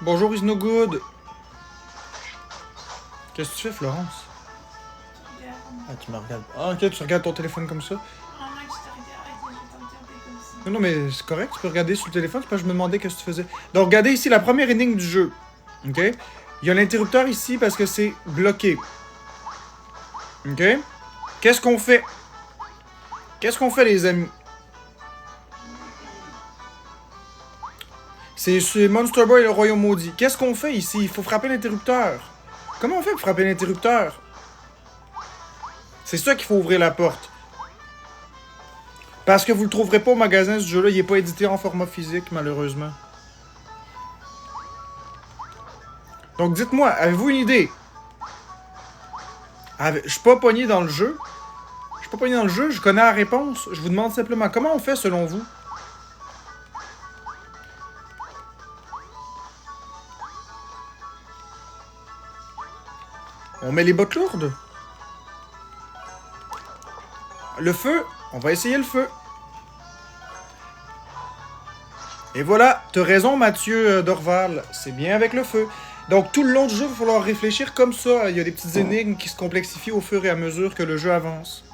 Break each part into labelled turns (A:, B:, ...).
A: Bonjour, is no good. Qu'est-ce que tu fais, Florence?
B: Regarde.
A: Ah, tu me regardes. Ah, ok, tu regardes ton téléphone comme ça.
B: Maman, je te regarde, je vais te regarder comme ça.
A: Non, non, mais c'est correct, tu peux regarder sur le téléphone, c'est pas que je me demandais qu'est-ce que tu faisais. Donc, regardez ici la première énigme du jeu. Ok? Il y a l'interrupteur ici parce que c'est bloqué. Ok? Qu'est-ce qu'on fait? Qu'est-ce qu'on fait, les amis? C'est Monster Boy et le Royaume Maudit. Qu'est-ce qu'on fait ici? Il faut frapper l'interrupteur. Comment on fait pour frapper l'interrupteur? C'est ça qu'il faut ouvrir la porte. Parce que vous le trouverez pas au magasin, ce jeu-là. Il est pas édité en format physique, malheureusement. Donc, dites-moi, avez-vous une idée? Je suis pas pogné dans le jeu. Je suis pas pogné dans le jeu, je connais la réponse. Je vous demande simplement, comment on fait selon vous? On met les bottes lourdes? Le feu? On va essayer le feu. Et voilà, t'as raison Mathieu Dorval, c'est bien avec le feu. Donc tout le long du jeu, il va falloir réfléchir comme ça. Il y a des petites énigmes qui se complexifient au fur et à mesure que le jeu avance.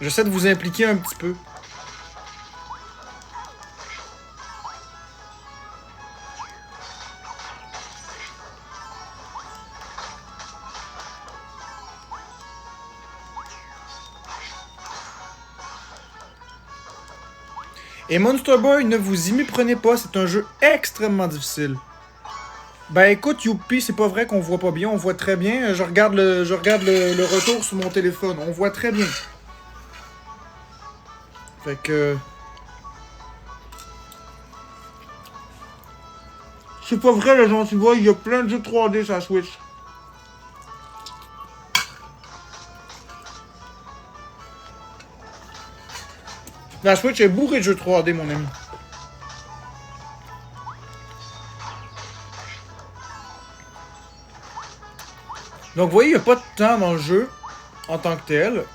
A: J'essaie de vous impliquer un petit peu. Et Monster Boy, ne vous y méprenez pas, c'est un jeu extrêmement difficile. Ben écoute, youpi, c'est pas vrai qu'on voit pas bien, on voit très bien. Je regarde le retour sur mon téléphone, on voit très bien. Fait que... C'est pas vrai, les gens, tu vois, il y a plein de jeux 3D sur la Switch. La Switch est bourrée de jeux 3D, mon ami. Donc, vous voyez, il n'y a pas de temps dans le jeu, en tant que tel.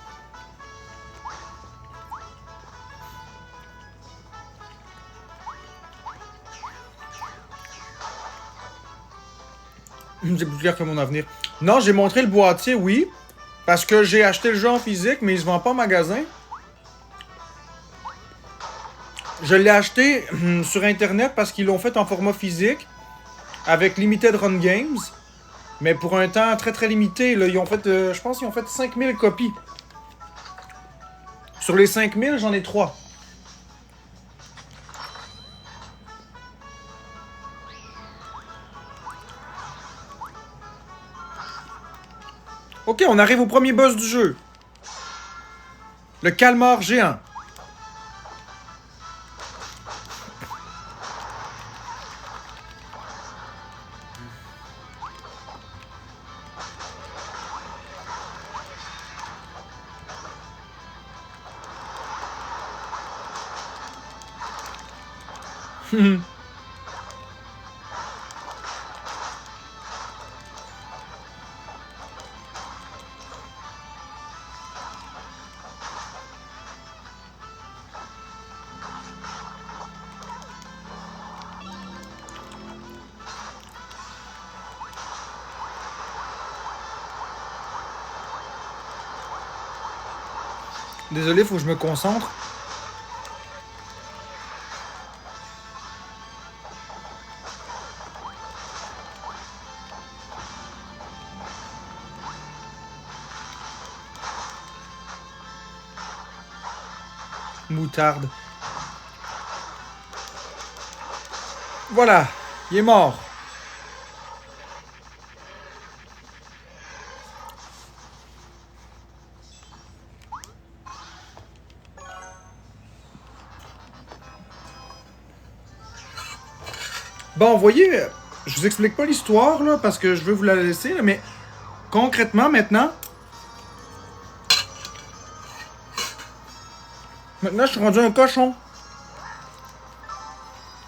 A: C'est plus clair que mon avenir. Non, j'ai montré le boîtier, oui. Parce que j'ai acheté le jeu en physique, mais il se vend pas en magasin. Je l'ai acheté sur Internet parce qu'ils l'ont fait en format physique. Avec Limited Run Games. Mais pour un temps très très limité. Là, ils ont fait, je pense qu'ils ont fait 5000 copies. Sur les 5000, j'en ai 3. Ok, on arrive au premier boss du jeu. Le calmar géant. Désolé, faut que je me concentre. Moutarde. Voilà, il est mort. Bon, vous voyez, je vous explique pas l'histoire, là, parce que je veux vous la laisser, là, mais concrètement, maintenant... Maintenant, je suis rendu un cochon.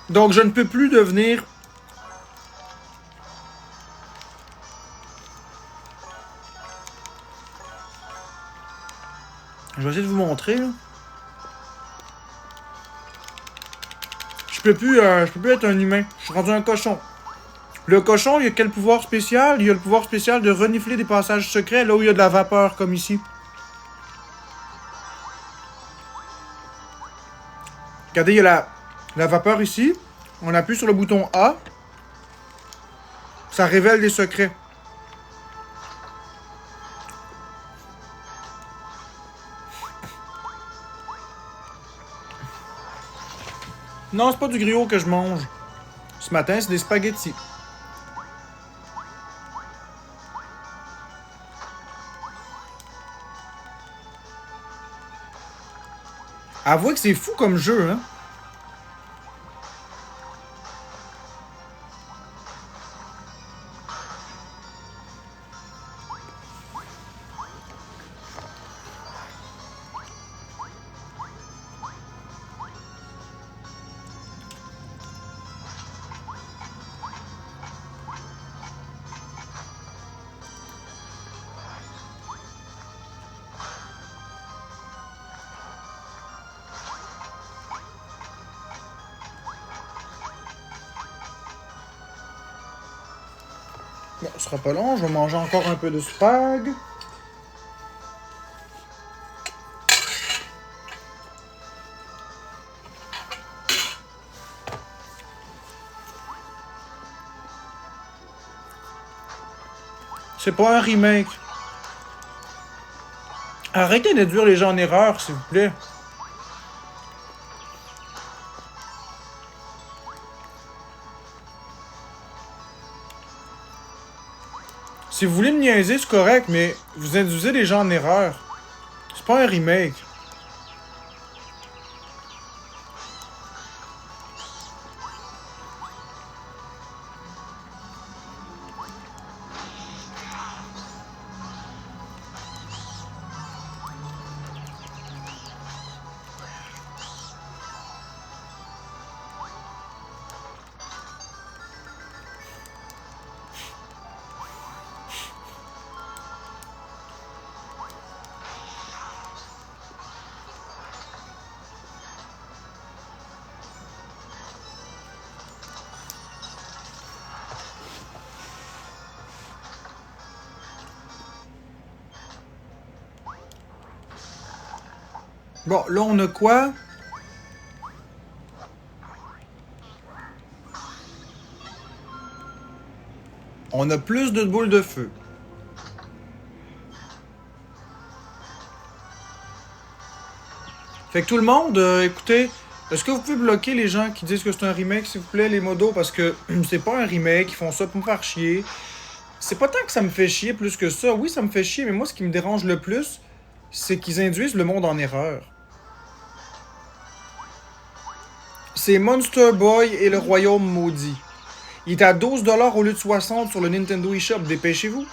A: Donc, je ne peux plus devenir vais essayer de vous montrer, là. Je peux plus être un humain. Je suis rendu un cochon. Le cochon, il a quel pouvoir spécial? Il a le pouvoir spécial de renifler des passages secrets là où il y a de la vapeur, comme ici. Regardez, il y a la vapeur ici. On appuie sur le bouton A. Ça révèle des secrets. Non, c'est pas du griot que je mange. Ce matin, c'est des spaghettis. Avouez que c'est fou comme jeu, hein? Bon, ce sera pas long, je vais manger encore un peu de spag. C'est pas un remake. Arrêtez d'induire les gens en erreur, s'il vous plaît. Si vous voulez me niaiser, c'est correct, mais vous induisez les gens en erreur. C'est pas un remake. Bon, là, on a quoi? On a plus de boules de feu. Fait que tout le monde, écoutez, est-ce que vous pouvez bloquer les gens qui disent que c'est un remake, s'il vous plaît, les modos? Parce que c'est pas un remake, ils font ça pour me faire chier. C'est pas tant que ça me fait chier plus que ça. Oui, ça me fait chier, mais moi, ce qui me dérange le plus, c'est qu'ils induisent le monde en erreur. C'est Monster Boy et le Royaume Maudit. Il est à 12$ au lieu de 60$ sur le Nintendo eShop. Dépêchez-vous.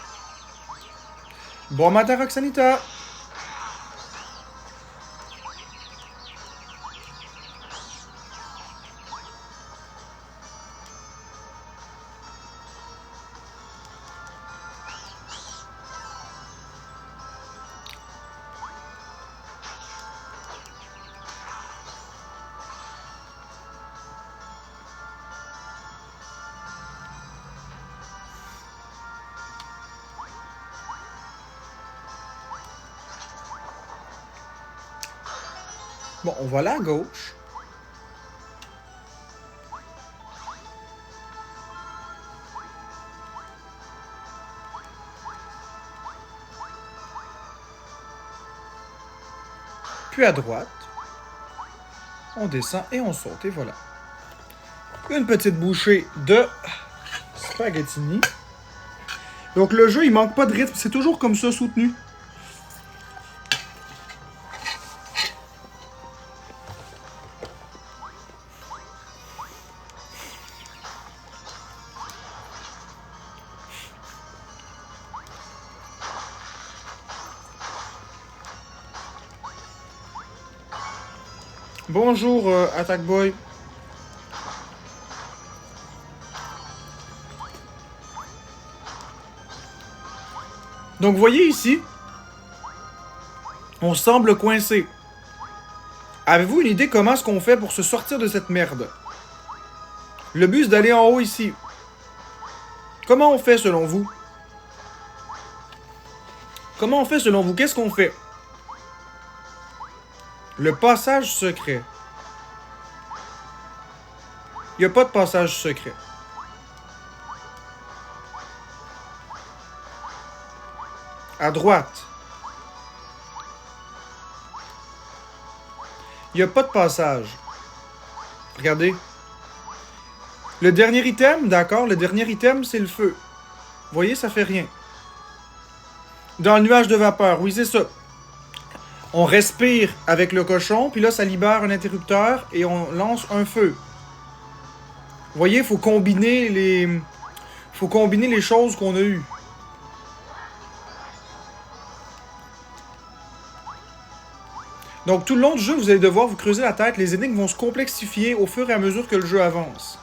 A: Bon matin, Roxanita. Bon, on va là à gauche. Puis à droite. On descend et on saute, et voilà. Une petite bouchée de spaghettini. Donc le jeu, il manque pas de rythme. C'est toujours comme ça, soutenu. Bonjour, Attack Boy. Donc, vous voyez ici, On semble coincé. Avez-vous une idée comment est-ce qu'on fait pour se sortir de cette merde? Le but, c'est d'aller en haut ici. Comment on fait selon vous? Comment on fait selon vous? Qu'est-ce qu'on fait? Le passage secret. Il n'y a pas de passage secret. À droite. Il n'y a pas de passage. Regardez. Le dernier item, d'accord, le dernier item, c'est le feu. Vous voyez, ça fait rien. Dans le nuage de vapeur, oui, c'est ça. On respire avec le cochon, puis là, ça libère un interrupteur et on lance un feu. Vous voyez, il faut combiner les choses qu'on a eues. Donc, tout le long du jeu, vous allez devoir vous creuser la tête. Les énigmes vont se complexifier au fur et à mesure que le jeu avance.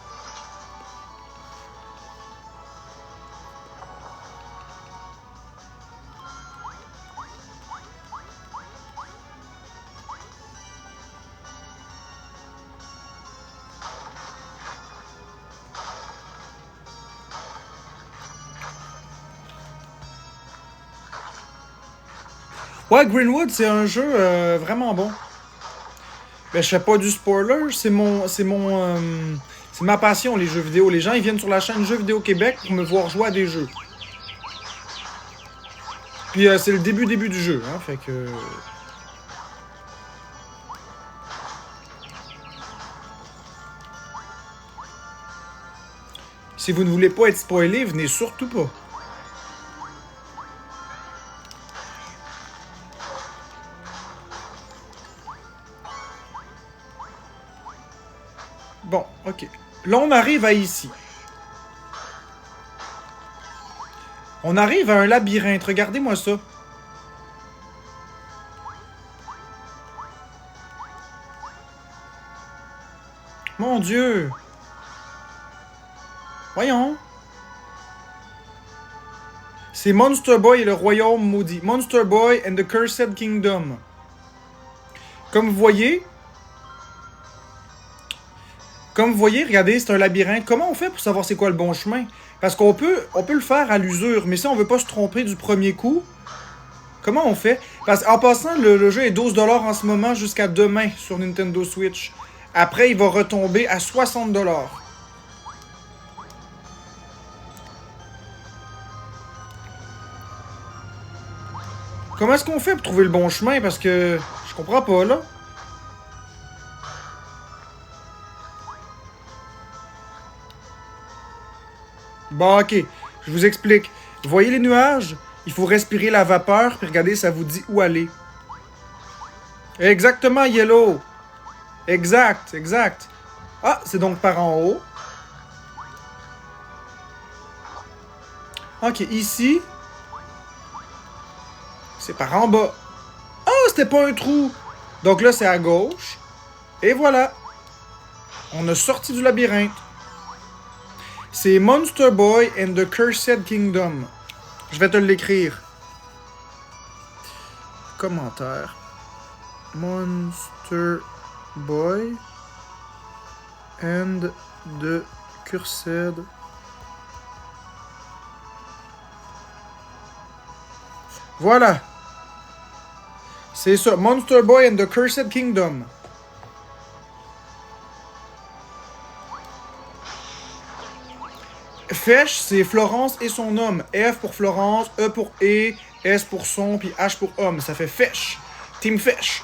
A: Ouais, Greenwood, c'est un jeu vraiment bon. Ben, je fais pas du spoiler, c'est ma passion, les jeux vidéo. Les gens, ils viennent sur la chaîne Jeux Vidéo Québec pour me voir jouer à des jeux. Puis c'est le début du jeu, hein, fait que... Si vous ne voulez pas être spoilé, venez surtout pas. Bon, ok. Là, on arrive à ici. On arrive à un labyrinthe. Regardez-moi ça. Mon Dieu. Voyons. C'est Monster Boy et le Royaume Maudit. Monster Boy and the Cursed Kingdom. Comme vous voyez... regardez, c'est un labyrinthe. Comment on fait pour savoir c'est quoi le bon chemin? Parce qu'on peut le faire à l'usure, mais si on veut pas se tromper du premier coup, comment on fait? Parce qu'en passant, le jeu est 12$ en ce moment jusqu'à demain sur Nintendo Switch. Après, il va retomber à 60$. Comment est-ce qu'on fait pour trouver le bon chemin? Parce que je comprends pas, là. Bon, ok. Je vous explique. Vous voyez les nuages? Il faut respirer la vapeur, puis regardez, ça vous dit où aller. Exactement, Yellow. Exact, exact. Ah, c'est donc par en haut. Ok, ici. C'est par en bas. Ah, c'était pas un trou. Donc là, c'est à gauche. Et voilà. On a sorti du labyrinthe. C'est Monster Boy and the Cursed Kingdom. Je vais te l'écrire. Commentaire. Monster Boy and the Cursed. Voilà. C'est ça. Monster Boy and the Cursed Kingdom. Fesh, c'est Florence et son homme. F pour Florence, E pour E, S pour son, puis H pour homme. Ça fait Fesh. Team Fesh.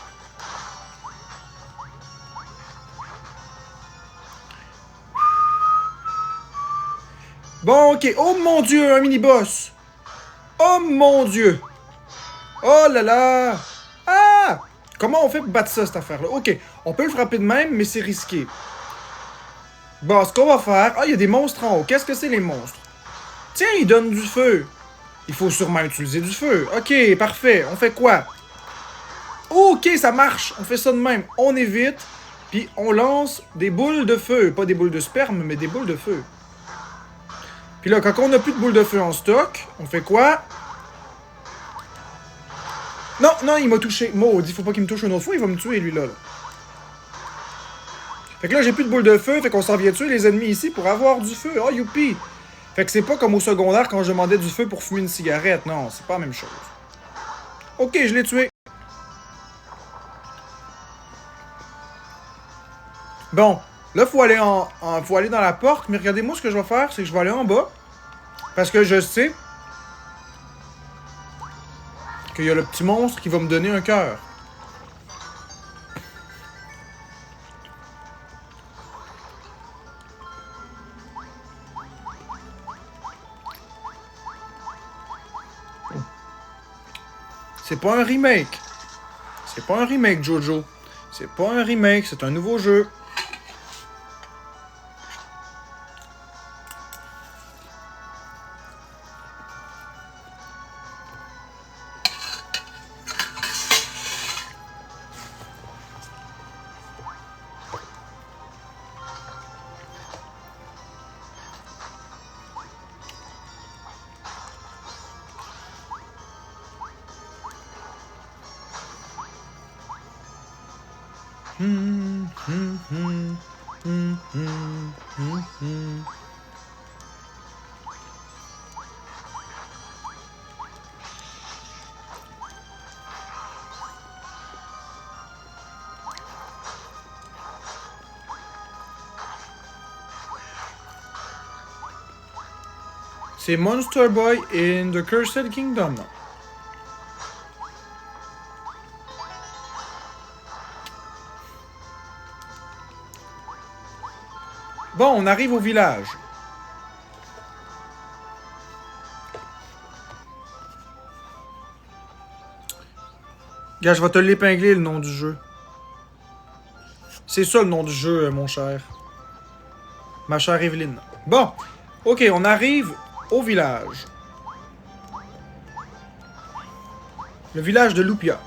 A: Bon, ok. Oh mon Dieu, un mini-boss. Oh mon Dieu. Oh là là. Ah! Comment on fait pour battre ça, cette affaire-là? Ok, on peut le frapper de même, mais c'est risqué. Bon, ce qu'on va faire... Ah, il y a des monstres en haut. Qu'est-ce que c'est, les monstres? Tiens, ils donnent du feu. Il faut sûrement utiliser du feu. Ok, parfait. On fait quoi? Ok, ça marche. On fait ça de même. On évite, puis on lance des boules de feu. Pas des boules de sperme, mais des boules de feu. Puis là, quand on n'a plus de boules de feu en stock, on fait quoi? Non, non, il m'a touché. Maudit, faut pas qu'il me touche une autre fois, il va me tuer, lui, là. Fait que là, j'ai plus de boule de feu, fait qu'on s'en vient tuer les ennemis ici pour avoir du feu. Oh, youpi! Fait que c'est pas comme au secondaire quand je demandais du feu pour fumer une cigarette. Non, c'est pas la même chose. Ok, je l'ai tué. Bon, là, faut aller faut aller dans la porte, mais regardez-moi ce que je vais faire, c'est que je vais aller en bas. Parce que je sais qu'il y a le petit monstre qui va me donner un cœur. C'est pas un remake. C'est pas un remake, Jojo. C'est pas un remake, c'est un nouveau jeu. C'est Monster Boy in the Cursed Kingdom. Bon, on arrive au village. Gars, je vais te l'épingler, le nom du jeu. C'est ça le nom du jeu, mon cher. Ma chère Evelyne. Bon, ok, on arrive au village. Le village de Lupia.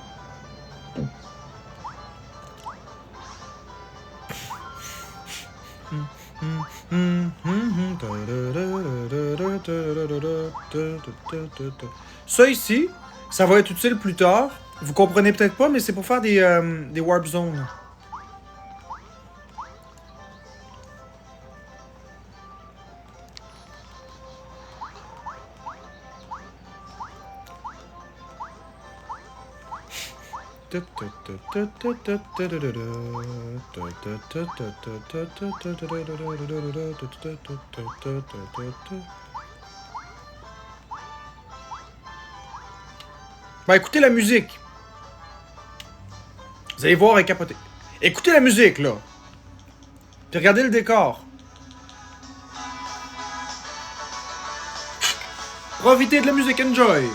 A: Ça ici, ça va être utile plus tard. Vous comprenez peut-être pas, mais c'est pour faire des warp zones. Bah écoutez la musique. Vous allez voir et capoter. Écoutez la musique là. Puis regardez le décor. Profitez de la musique, enjoy.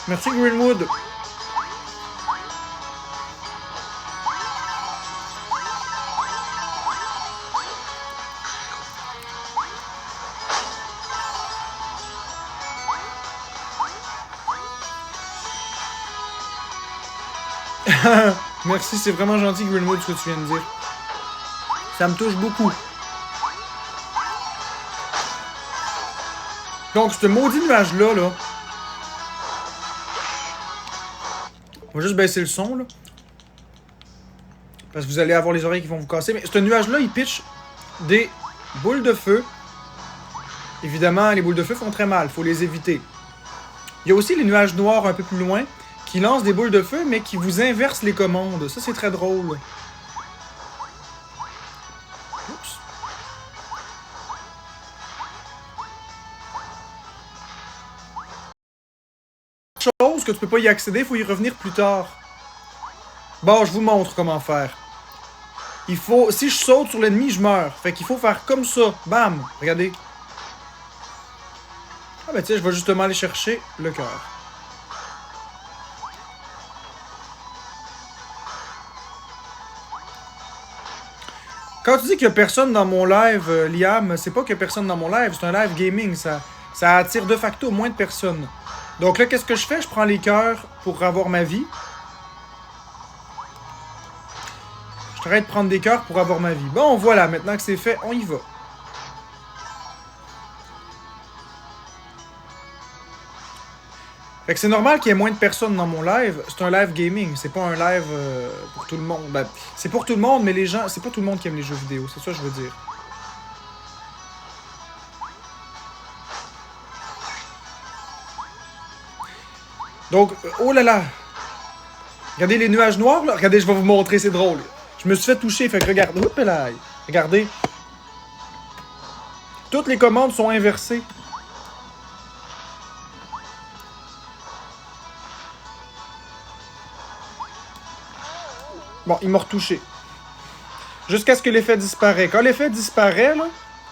A: Merci Greenwood. Merci, c'est vraiment gentil Greenwood ce que tu viens de dire. Ça me touche beaucoup. Donc, ce maudit nuage-là, là. On va juste baisser le son, là. Parce que vous allez avoir les oreilles qui vont vous casser. Mais ce nuage-là, il pitch des boules de feu. Évidemment, les boules de feu font très mal. Faut les éviter. Il y a aussi les nuages noirs un peu plus loin qui lancent des boules de feu, mais qui vous inversent les commandes. Ça, c'est très drôle. Oups. Chose que tu peux pas y accéder, il faut y revenir plus tard. Bon, je vous montre comment faire. Il faut... Si je saute sur l'ennemi, je meurs. Fait qu'il faut faire comme ça. Bam! Regardez. Ah ben tiens, je vais justement aller chercher le cœur. Quand tu dis qu'il y a personne dans mon live, Liam, c'est pas qu'il y a personne dans mon live, c'est un live gaming, ça attire de facto moins de personnes. Donc là, qu'est-ce que je fais? Je prends les cœurs pour avoir ma vie. Je t'arrête de prendre des cœurs pour avoir ma vie. Bon, voilà, maintenant que c'est fait, on y va. Fait que c'est normal qu'il y ait moins de personnes dans mon live. C'est un live gaming, c'est pas un live pour tout le monde. Ben, c'est pour tout le monde, mais les gens... C'est pas tout le monde qui aime les jeux vidéo, c'est ça que je veux dire. Donc, oh là là! Regardez les nuages noirs, là. Regardez, je vais vous montrer, c'est drôle. Je me suis fait toucher, fait que regardez. Oups là! Regardez. Toutes les commandes sont inversées. Bon, il m'a retouché. Jusqu'à ce que l'effet disparaît. Quand l'effet disparaît, là,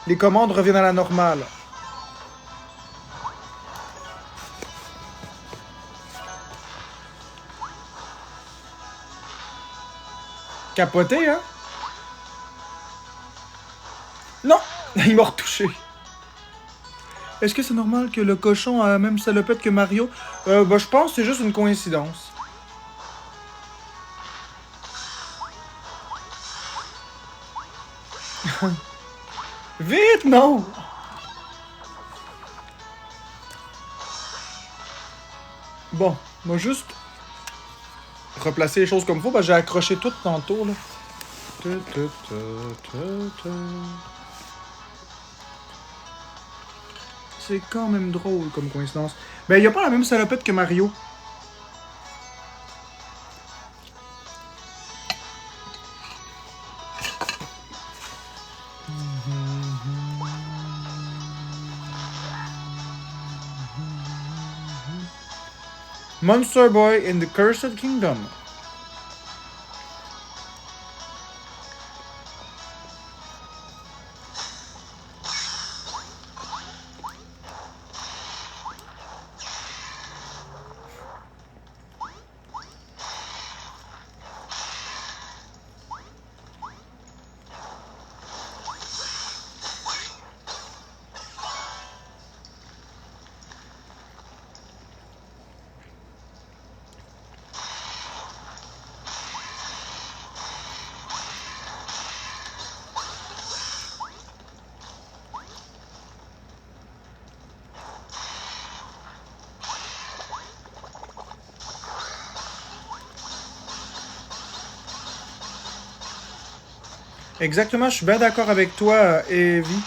A: les commandes reviennent à la normale. Capoté, hein? Non! Il m'a retouché. Est-ce que c'est normal que le cochon a la même salopette que Mario? Bah, je pense que c'est juste une coïncidence. Vite, non! Bon, moi juste replacer les choses comme il faut, parce que j'ai accroché tout tantôt, là. C'est quand même drôle comme coïncidence. Ben, il a pas la même salopette que Mario. Monster Boy in the Cursed Kingdom. Exactement, je suis bien d'accord avec toi, Evie.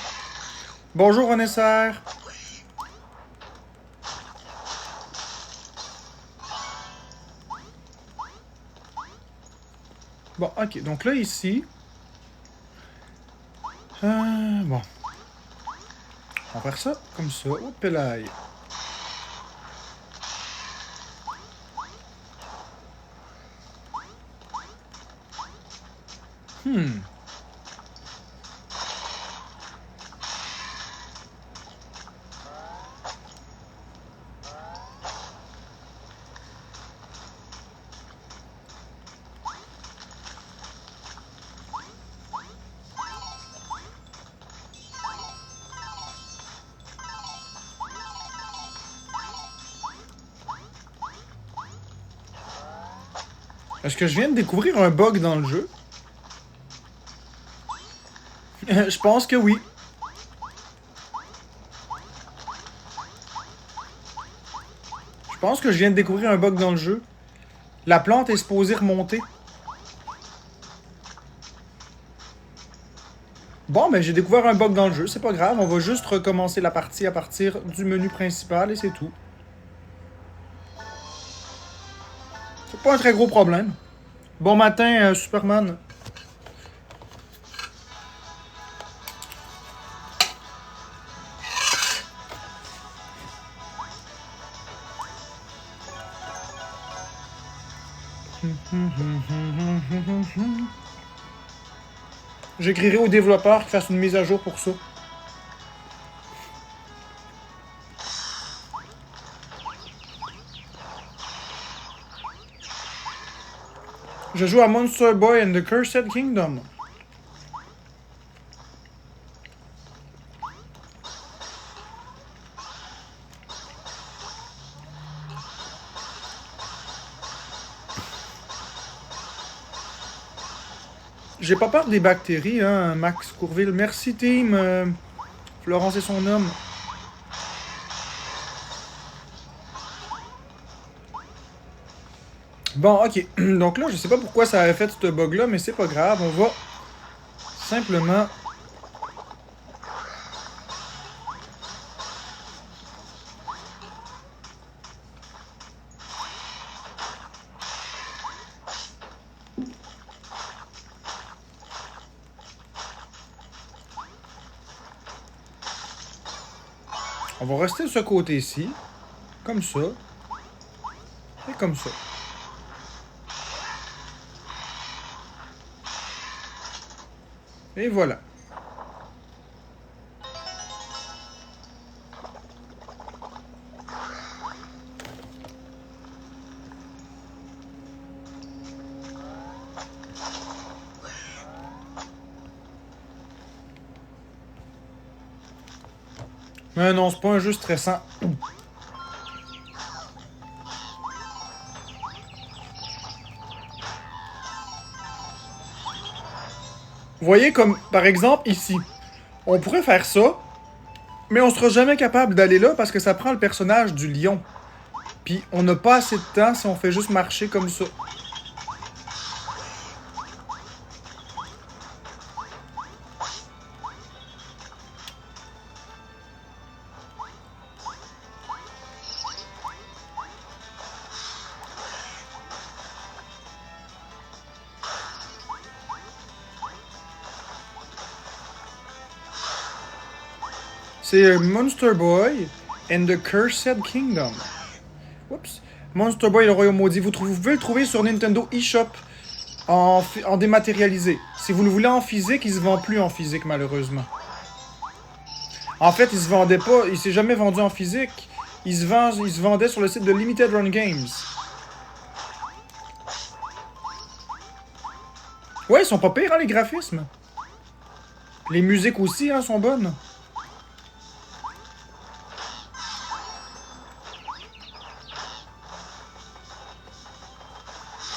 A: Bonjour, Renesser. Bon, ok, donc là, ici... bon. On va faire ça comme ça. Hop là. Est-ce que je viens de découvrir un bug dans le jeu? Je pense que oui. Je pense que je viens de découvrir un bug dans le jeu. La plante est supposée remonter. Bon, ben j'ai découvert un bug dans le jeu, c'est pas grave, on va juste recommencer la partie à partir du menu principal et c'est tout. C'est pas un très gros problème. Bon matin, Superman. J'écrirai aux développeurs qui fassent une mise à jour pour ça. Je joue à Monster Boy and the Cursed Kingdom. J'ai pas peur des bactéries, hein, Max Courville. Merci, team. Florence et son homme. Bon, ok. Donc là, je sais pas pourquoi ça avait fait ce bug-là, mais c'est pas grave. On va simplement... On va rester de ce côté-ci. Comme ça. Et comme ça. Et voilà. Mais non, c'est pas un jeu stressant. Vous voyez, comme par exemple ici. On pourrait faire ça, mais on sera jamais capable d'aller là parce que ça prend le personnage du lion. Puis on n'a pas assez de temps si on fait juste marcher comme ça. C'est Monster Boy and the Cursed Kingdom. Oups. Monster Boy et le Royaume Maudit. Vous pouvez le trouver sur Nintendo eShop en dématérialisé. Si vous le voulez en physique, il se vend plus en physique, malheureusement. En fait, il se vendait pas. Il s'est jamais vendu en physique. Il se vendait sur le site de Limited Run Games. Ouais, ils sont pas pires, hein, les graphismes. Les musiques aussi, hein, sont bonnes.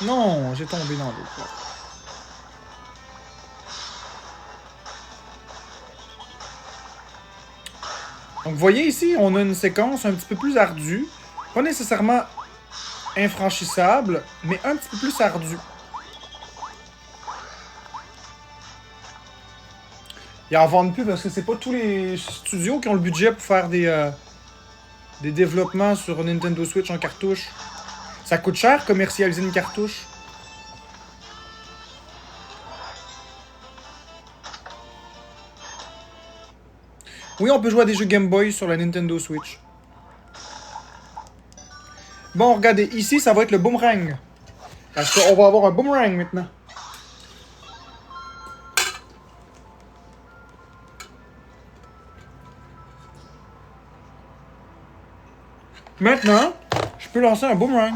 A: Non, j'ai tombé dans l'eau. Donc, vous voyez ici, on a une séquence un petit peu plus ardue. Pas nécessairement infranchissable, mais un petit peu plus ardue. Ils en vendent plus parce que c'est pas tous les studios qui ont le budget pour faire des développements sur Nintendo Switch en cartouche. Ça coûte cher commercialiser une cartouche. Oui, on peut jouer à des jeux Game Boy sur la Nintendo Switch. Bon, regardez, ici, ça va être le boomerang. Parce qu'on va avoir un boomerang maintenant. Maintenant, je peux lancer un boomerang.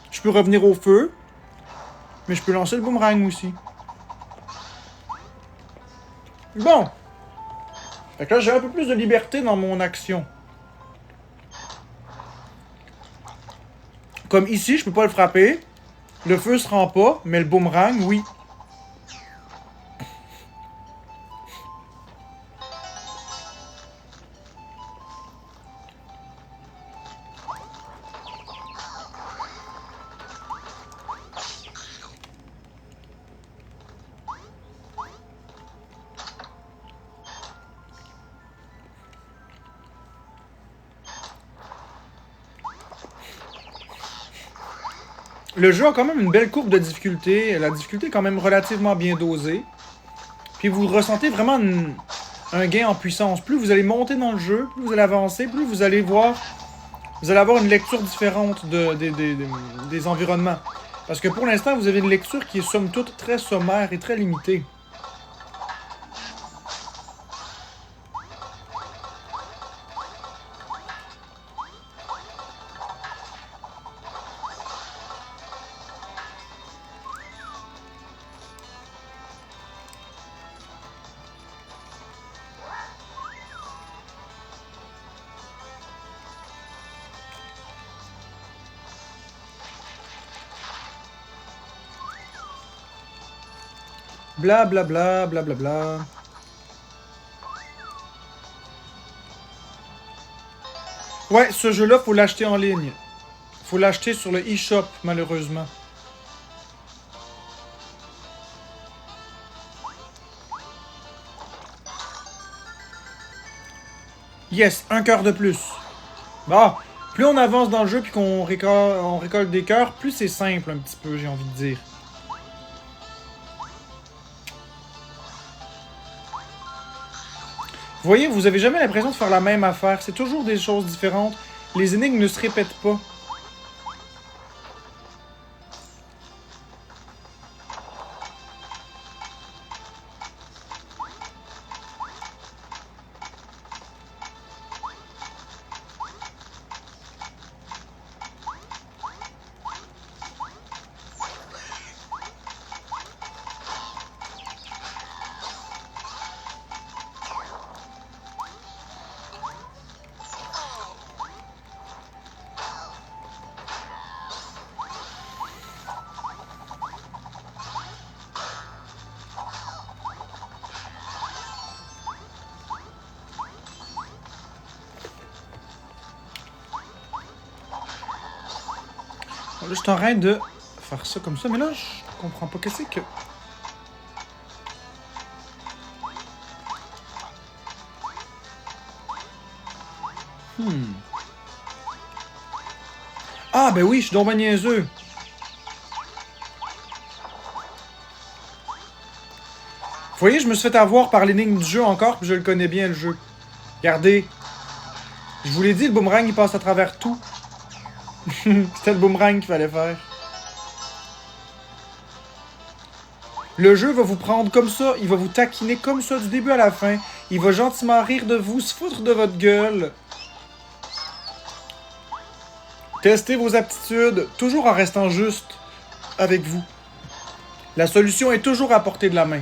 A: Je peux revenir au feu, mais je peux lancer le boomerang aussi. Bon. Fait que là, j'ai un peu plus de liberté dans mon action. Comme ici, je peux pas le frapper. Le feu se rend pas, mais le boomerang, oui. Le jeu a quand même une belle courbe de difficulté. La difficulté est quand même relativement bien dosée. Puis vous ressentez vraiment un gain en puissance. Plus vous allez monter dans le jeu, plus vous allez avancer, plus vous allez voir... Vous allez avoir une lecture différente des environnements. Parce que pour l'instant, vous avez une lecture qui est somme toute très sommaire et très limitée. Bla bla bla bla bla bla. Ouais, ce jeu-là, faut l'acheter en ligne. Faut l'acheter sur le eShop, malheureusement. Yes, un cœur de plus. Bah, plus on avance dans le jeu puis qu'on récolte des cœurs, plus c'est simple un petit peu, j'ai envie de dire. Vous voyez, vous avez jamais l'impression de faire la même affaire. C'est toujours des choses différentes. Les énigmes ne se répètent pas. Là, je suis en train de faire ça comme ça, mais là, je comprends pas. Qu'est-ce que... Ah, ben oui, je suis donc ben niaiseux. Vous voyez, je me suis fait avoir par l'énigme du jeu encore, puis je le connais bien, le jeu. Regardez. Je vous l'ai dit, le boomerang, il passe à travers tout. C'était le boomerang qu'il fallait faire. Le jeu va vous prendre comme ça, il va vous taquiner comme ça du début à la fin. Il va gentiment rire de vous, se foutre de votre gueule. Testez vos aptitudes, toujours en restant juste avec vous. La solution est toujours à portée de la main.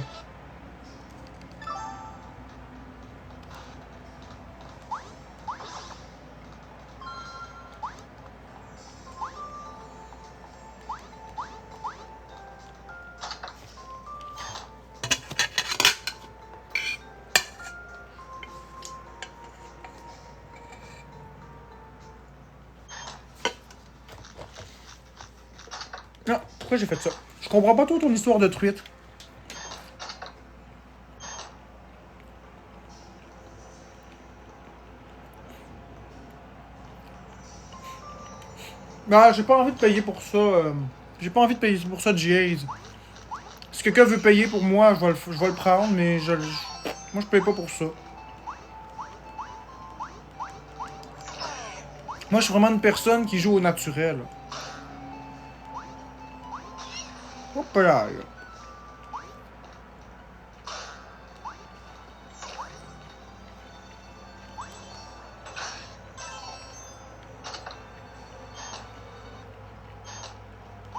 A: Non, pourquoi j'ai fait ça? Je comprends pas trop ton histoire de truite. Ah, j'ai pas envie de payer pour ça. J'ai pas envie de payer pour ça, Jaze. Si quelqu'un veut payer pour moi, je vais le prendre, mais moi je paye pas pour ça. Moi, je suis vraiment une personne qui joue au naturel. Hop là.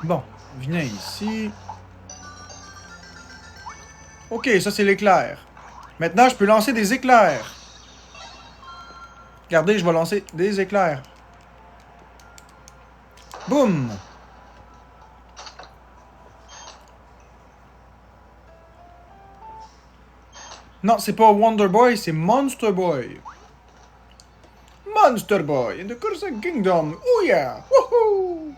A: Bon, viens ici. Ok, ça c'est l'éclair. Maintenant, je peux lancer des éclairs. Regardez, je vais lancer des éclairs. Boum! Non, c'est pas Wonder Boy, c'est Monster Boy. Monster Boy in the Curse Kingdom. Oh yeah! Woohoo!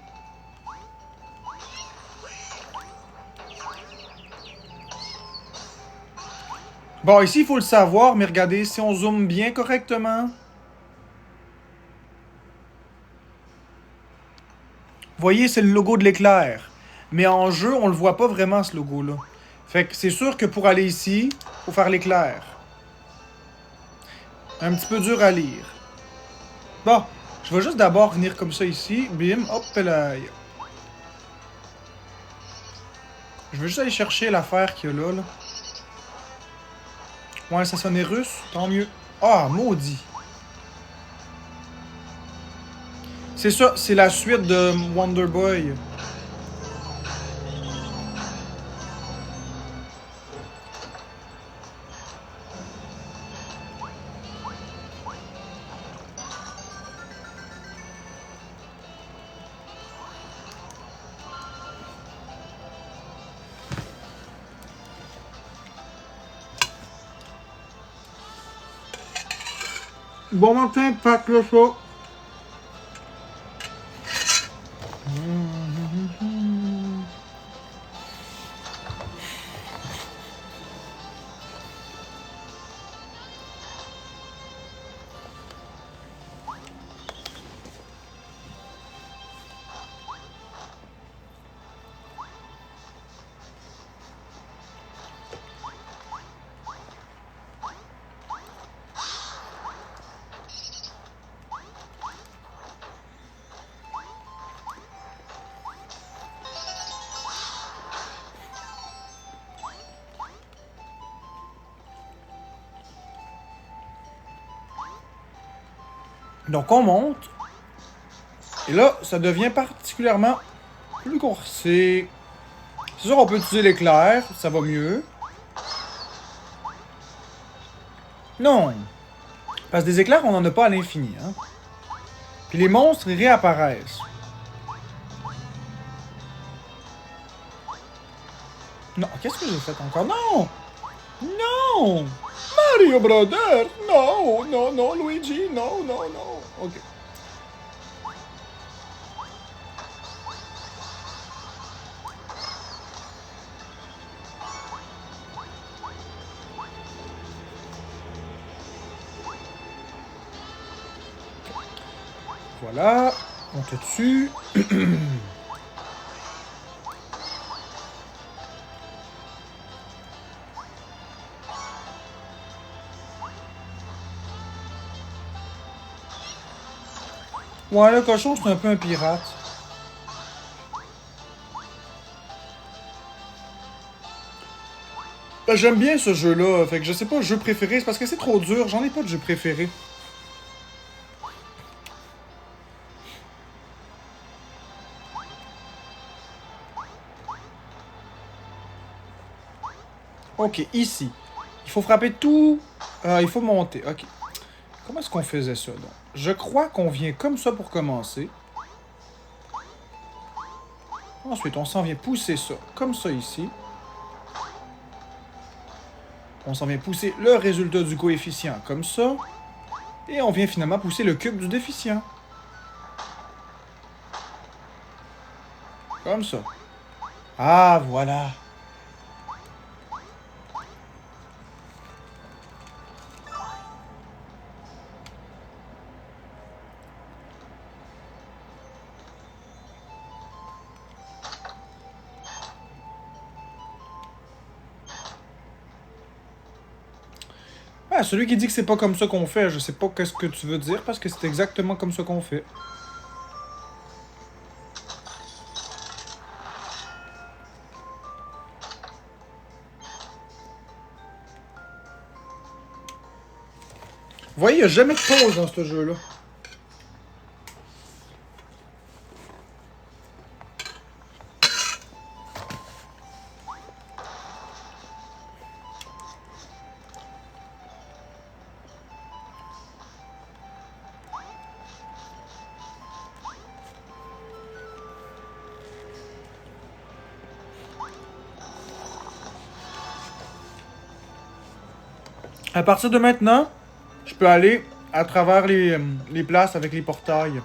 A: Bon, ici, il faut le savoir, mais regardez, si on zoome bien correctement... Vous voyez, c'est le logo de l'éclair. Mais en jeu, on le voit pas vraiment, ce logo-là. Fait que c'est sûr que pour aller ici, faut faire l'éclair. Un petit peu dur à lire. Bon, je vais juste d'abord venir comme ça ici. Bim, hop là. Je vais juste aller chercher l'affaire qu'il y a là, là. Ouais, ça sonnait russe, tant mieux. Ah, maudit. C'est ça, c'est la suite de Wonder Boy. Bon matin, Pat le chat. Donc on monte. Et là, ça devient particulièrement plus coursé. C'est sûr, on peut utiliser l'éclair, ça va mieux. Non. Parce que des éclairs, on n'en a pas à l'infini. Hein? Puis les monstres, ils réapparaissent. Non, qu'est-ce que j'ai fait encore? Non! Non! Mario Brother! Non, non, non, Luigi, non, non, non. Ok. Voilà, on te tue. Ouais, le cochon, c'est un peu un pirate. Ben, j'aime bien ce jeu-là, fait que je sais pas le jeu préféré, c'est parce que c'est trop dur, j'en ai pas de jeu préféré. Ok, ici. Il faut frapper tout. Il faut monter. Ok. Comment est-ce qu'on faisait ça, donc? Je crois qu'on vient comme ça pour commencer. Ensuite, on s'en vient pousser ça, comme ça ici. On s'en vient pousser le résultat du coefficient, comme ça. Et on vient finalement pousser le cube du déficient. Comme ça. Ah, voilà. Ah, celui qui dit que c'est pas comme ça qu'on fait, je sais pas qu'est-ce que tu veux dire, parce que c'est exactement comme ça qu'on fait. Vous voyez, il n'y a jamais de pause dans ce jeu-là. À partir de maintenant, je peux aller à travers les places avec les portails.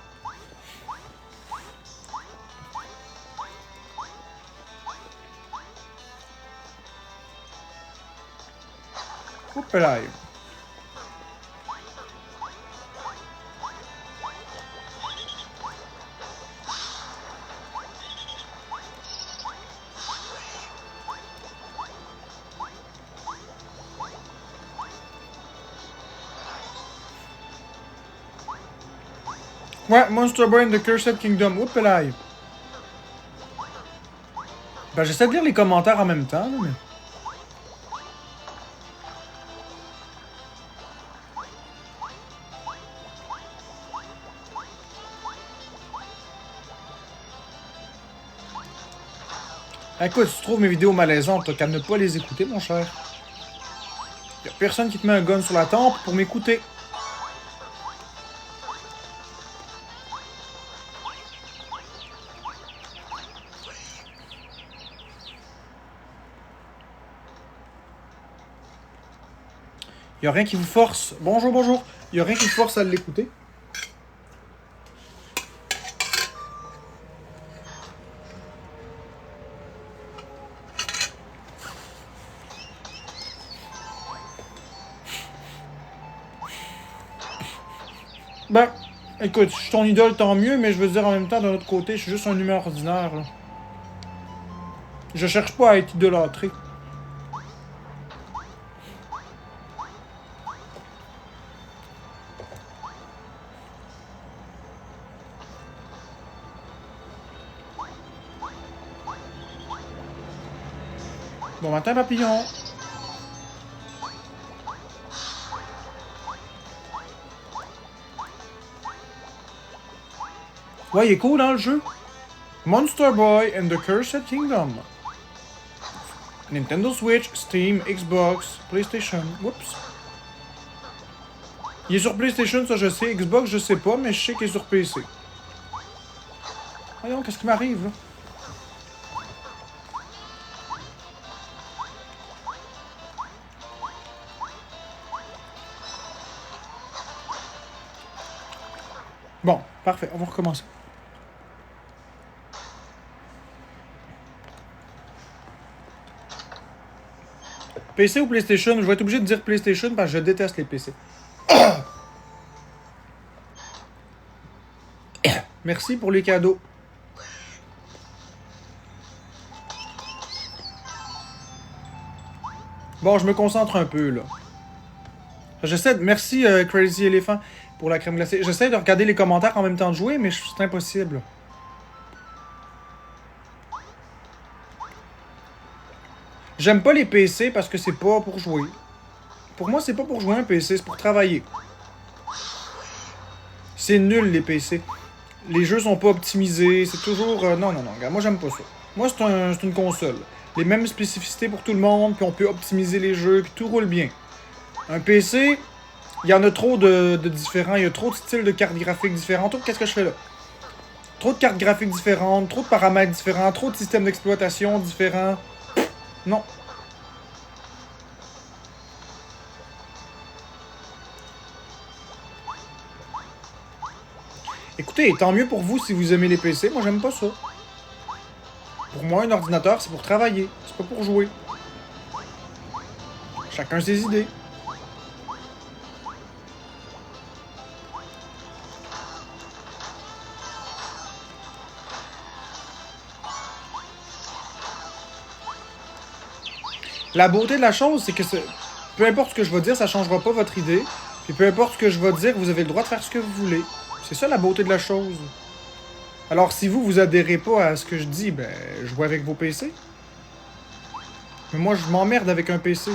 A: Oups là. Ouais, Monster Brain de Cursed Kingdom. Oups là. Ben, j'essaie de lire les commentaires en même temps, là, mais... Écoute, si tu trouves mes vidéos malaisantes, t'as qu'à ne pas les écouter, mon cher. Y'a personne qui te met un gun sur la tempe pour m'écouter. Y'a rien qui vous force. Bonjour, bonjour. Il n'y a rien qui te force à l'écouter. Ben, écoute, je suis ton idole, tant mieux, mais je veux dire en même temps, d'un autre côté, je suis juste un humain ordinaire, là. Je cherche pas à être idolâtré. Bon matin, papillon. Ouais, il est cool dans le jeu. Monster Boy and the Cursed Kingdom. Nintendo Switch, Steam, Xbox, PlayStation. Oups. Il est sur PlayStation, ça je sais. Xbox, je sais pas, mais je sais qu'il est sur PC. Voyons, qu'est-ce qui m'arrive, là? Bon, parfait, on va recommencer. PC ou PlayStation? Je vais être obligé de dire PlayStation parce que je déteste les PC. Merci pour les cadeaux. Bon, je me concentre un peu, là. J'essaie de... Merci, Crazy Elephant, pour la crème glacée. J'essaie de regarder les commentaires en même temps de jouer, mais c'est impossible. J'aime pas les PC parce que c'est pas pour jouer. Pour moi, c'est pas pour jouer un PC, c'est pour travailler. C'est nul, les PC. Les jeux sont pas optimisés, c'est toujours... non, regarde, moi j'aime pas ça. Moi, c'est une console. Les mêmes spécificités pour tout le monde, puis on peut optimiser les jeux, puis tout roule bien. Un PC, il y en a trop de différents, il y a trop de styles de cartes graphiques différents. Qu'est-ce que je fais là? Trop de cartes graphiques différentes, trop de paramètres différents, trop de systèmes d'exploitation différents. Non. Écoutez, tant mieux pour vous si vous aimez les PC, moi j'aime pas ça. Pour moi, un ordinateur, c'est pour travailler, c'est pas pour jouer. Chacun ses idées. La beauté de la chose, c'est que peu importe ce que je vais dire, ça changera pas votre idée. Puis peu importe ce que je vais dire, vous avez le droit de faire ce que vous voulez. C'est ça la beauté de la chose. Alors si vous adhérez pas à ce que je dis, ben, jouez avec vos PC. Mais moi, je m'emmerde avec un PC.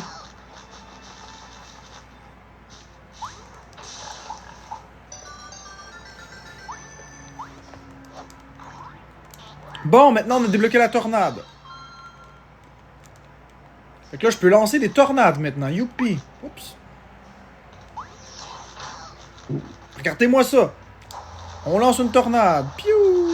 A: Bon, maintenant, on a débloqué la tornade. Fait que là, je peux lancer des tornades maintenant. Youpi! Oups. Regardez-moi ça. On lance une tornade. Piou!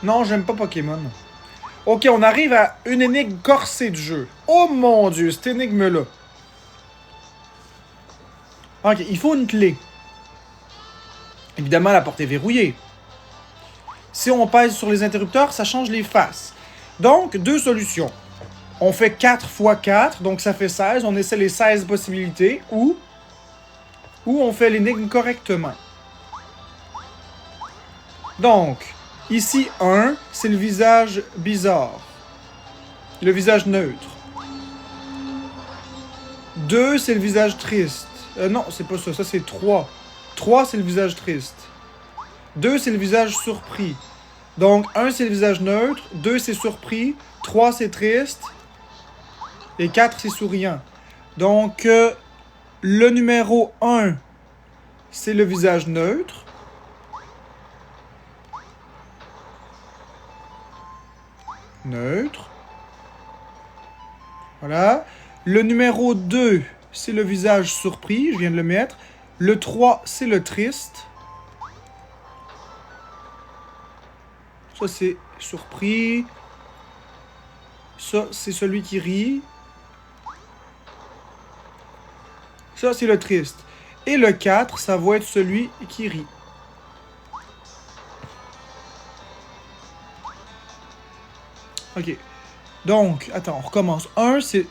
A: Non, j'aime pas Pokémon. Ok, on arrive à une énigme corsée du jeu. Oh mon dieu, cette énigme-là. Ok, il faut une clé. Évidemment, la porte est verrouillée. Si on pèse sur les interrupteurs, ça change les faces. Donc, deux solutions. On fait 4 x 4, donc ça fait 16. On essaie les 16 possibilités. Ou on fait l'énigme correctement. Donc... Ici, 1, c'est le visage bizarre. Le visage neutre. 2, c'est le visage triste. Non, c'est pas ça. Ça, c'est 3. 3, c'est le visage triste. 2, c'est le visage surpris. Donc, 1, c'est le visage neutre. 2, c'est surpris. 3, c'est triste. Et 4, c'est souriant. Donc, le numéro 1, c'est le visage neutre. Neutre. Voilà. Le numéro 2, c'est le visage surpris. Je viens de le mettre. Le 3, c'est le triste. Ça, c'est surpris. Ça, c'est celui qui rit. Ça, c'est le triste. Et le 4, ça va être celui qui rit. Ok. Donc, attends, on recommence. 1, c'est...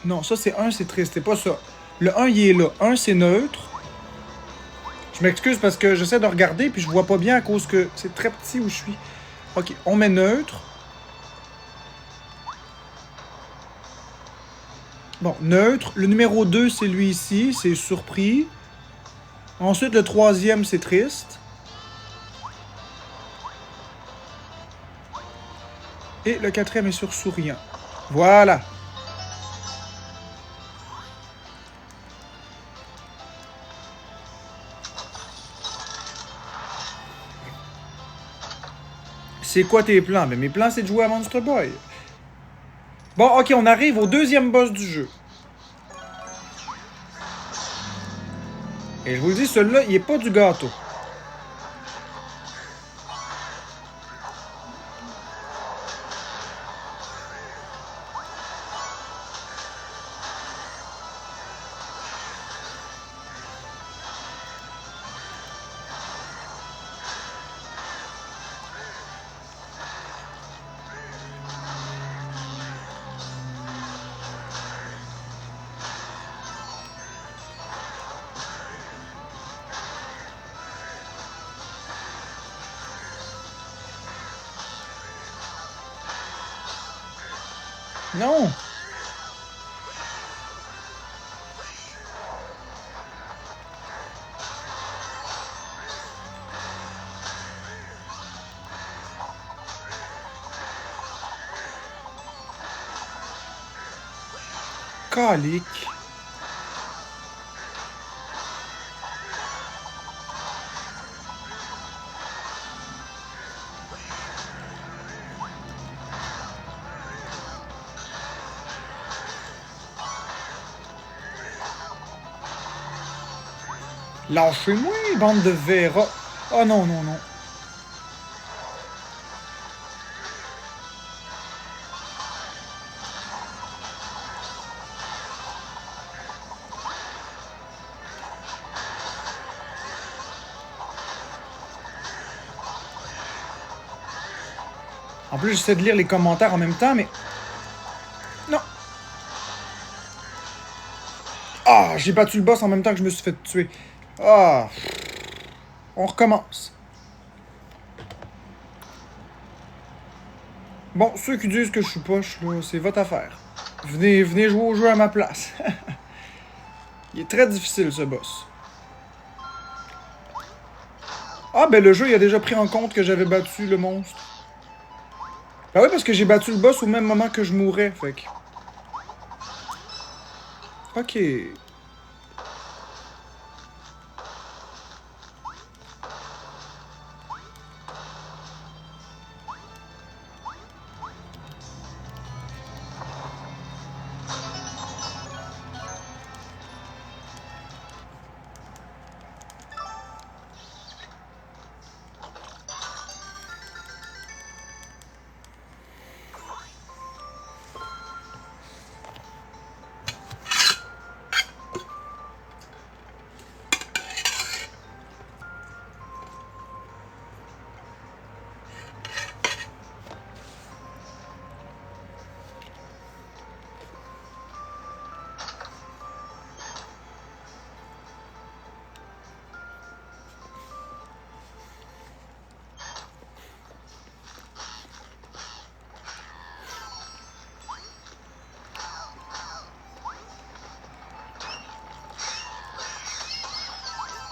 A: Non, ça, c'est 1, c'est triste. C'est pas ça. Le 1, il est là. 1, c'est neutre. Je m'excuse parce que j'essaie de regarder puis je vois pas bien à cause que c'est très petit où je suis. Ok, on met neutre. Bon, neutre. Le numéro 2, c'est lui ici. C'est surpris. Ensuite, le 3e, c'est triste. Et le 4e est sur souriant. Voilà. C'est quoi tes plans? Mais mes plans, c'est de jouer à Monster Boy. Bon, ok, on arrive au 2e boss du jeu. Et je vous le dis, celui-là, il est pas du gâteau. Non! Calique. Lâchez-moi, bande de verras. Oh non, non, non. En plus, j'essaie de lire les commentaires en même temps, mais... Non! Ah, j'ai battu le boss en même temps que je me suis fait tuer. Ah! On recommence. Bon, ceux qui disent que je suis poche, là, c'est votre affaire. Venez jouer au jeu à ma place. Il est très difficile, ce boss. Ah, ben le jeu, il a déjà pris en compte que j'avais battu le monstre. Ben oui, parce que j'ai battu le boss au même moment que je mourais, fait que... Ok.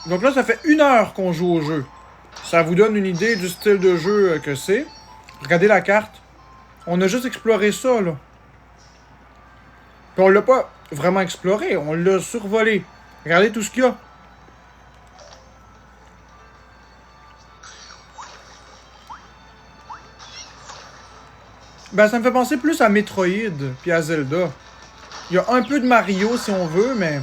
A: Donc là, ça fait 1 heure qu'on joue au jeu. Ça vous donne une idée du style de jeu que c'est. Regardez la carte. On a juste exploré ça, là. Puis on l'a pas vraiment exploré, on l'a survolé. Regardez tout ce qu'il y a. Ben, ça me fait penser plus à Metroid puis à Zelda. Il y a un peu de Mario si on veut, mais...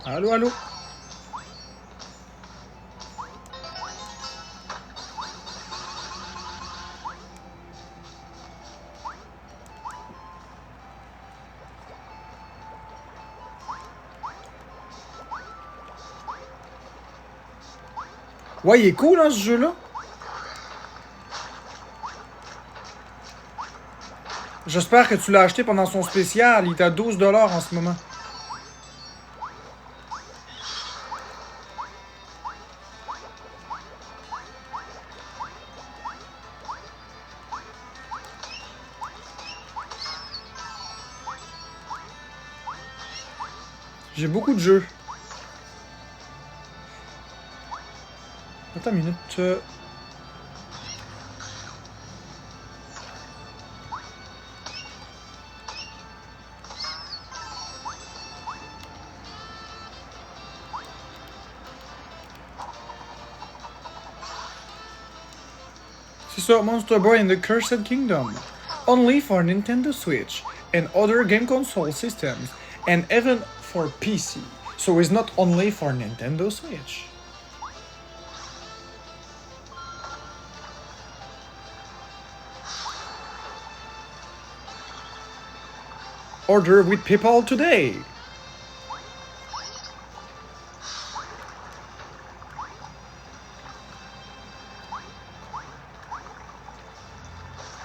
A: Allô, allô? Ouais, il est cool, hein, ce jeu-là. J'espère que tu l'as acheté pendant son spécial. Il est à 12 $ en ce moment. J'ai beaucoup de jeux. Attends une minute. C'est ça, Monster Boy and the Cursed Kingdom. Only for Nintendo Switch and other game console systems, and even for PC. So it's not only for Nintendo Switch. Order with PayPal today.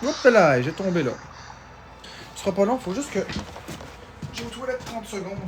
A: Hop là, j'ai tombé là. Ce sera pas long, faut juste que j'ai aux toilettes 30 secondes.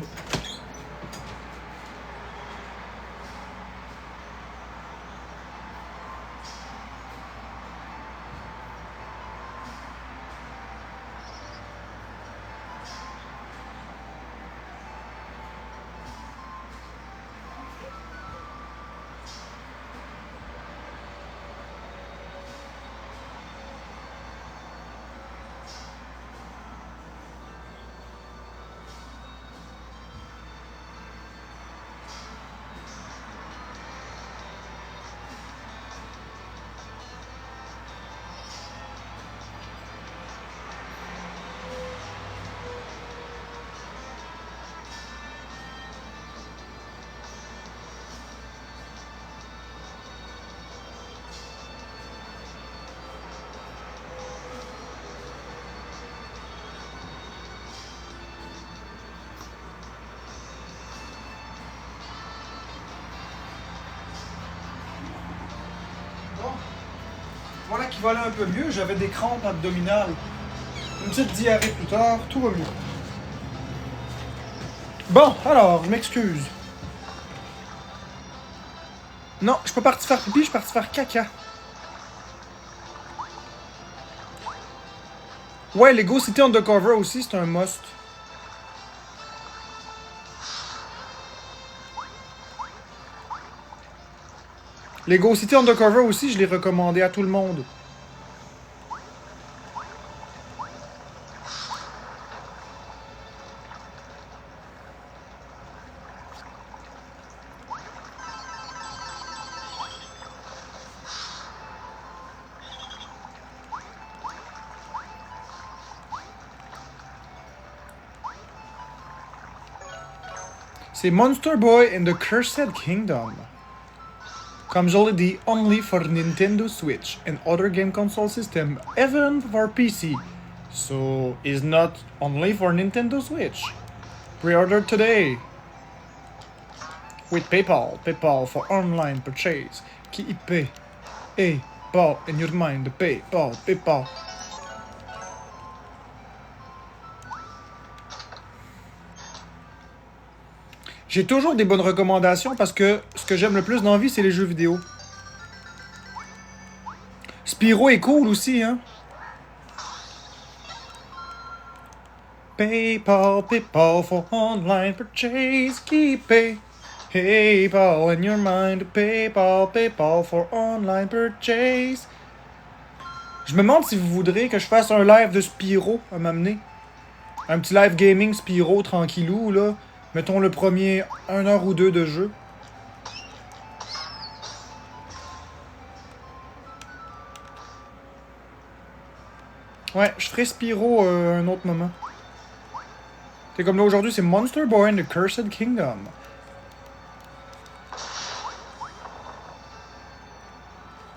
A: Voilà qui va aller un peu mieux, j'avais des crampes abdominales. Une petite diarrhée plus tard, tout va mieux. Bon, alors, je m'excuse. Non, je suis pas parti faire pipi, je suis parti faire caca. Ouais, Lego City Undercover aussi, c'est un must. Lego City Undercover aussi, je l'ai recommandé à tout le monde. C'est Monster Boy and the Cursed Kingdom. Comme je l'ai dit, only for Nintendo Switch and other game console system, even for PC. So, it's not only for Nintendo Switch. Pre-order today. With PayPal. PayPal for online purchase. Qui y paie? Hey, Paul, in your mind, PayPal, PayPal. J'ai toujours des bonnes recommandations parce que ce que j'aime le plus dans la vie, c'est les jeux vidéo. Spyro est cool aussi, hein? PayPal, PayPal for online purchase, keep pay. PayPal in your mind, PayPal, PayPal for online purchase. Je me demande si vous voudrez que je fasse un live de Spyro à m'amener. Un petit live gaming Spyro tranquillou, là. Mettons le premier 1 heure ou 2 de jeu. Ouais, je ferai Spyro un autre moment. C'est comme là aujourd'hui, c'est Monster Boy and the Cursed Kingdom.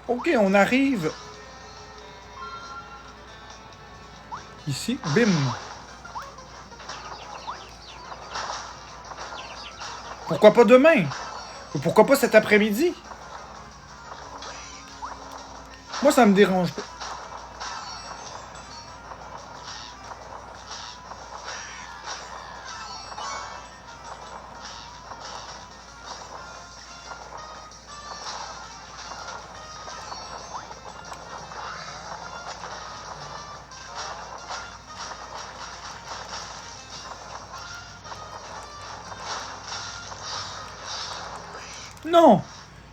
A: Ok, on arrive. Ici, bim. Pourquoi pas demain? Ou pourquoi pas cet après-midi? Moi, ça me dérange pas. Non!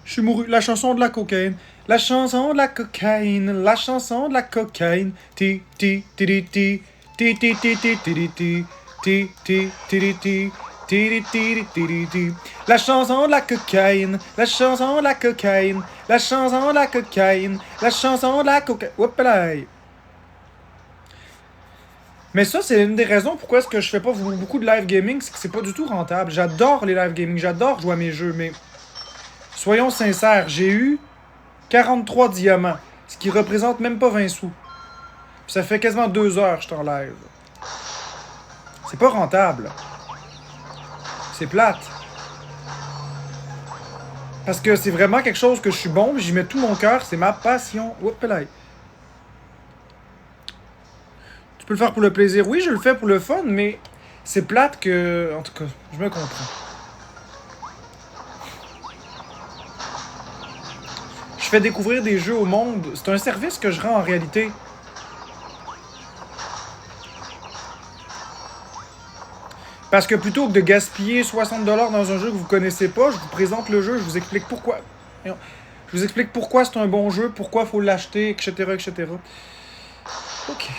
A: Je suis mouru. La chanson de la cocaïne. La chanson de la cocaïne. La chanson de la cocaïne. Ti ti ti ti ti. Ti ti ti ti ti ti. Ti ti ti ti ti. La chanson de la cocaïne. La chanson de la cocaïne. La chanson de la cocaïne. La chanson de la cocaïne. Hop là! Mais ça, c'est une des raisons pourquoi est-ce que je fais pas beaucoup de live gaming, c'est que c'est pas du tout rentable. J'adore les live gaming, j'adore jouer à mes jeux, mais soyons sincères, j'ai eu 43 diamants, ce qui représente même pas 20 sous. Puis ça fait quasiment 2 heures que je suis en live. C'est pas rentable. C'est plate. Parce que c'est vraiment quelque chose que je suis bon, j'y mets tout mon cœur, c'est ma passion. Oups là. Tu peux le faire pour le plaisir. Oui, je le fais pour le fun, mais c'est plate que... En tout cas, je me comprends. Je fais découvrir des jeux au monde. C'est un service que je rends en réalité. Parce que plutôt que de gaspiller 60$ dans un jeu que vous connaissez pas, je vous présente le jeu, je vous explique pourquoi. Je vous explique pourquoi c'est un bon jeu, pourquoi il faut l'acheter, etc., etc. Ok.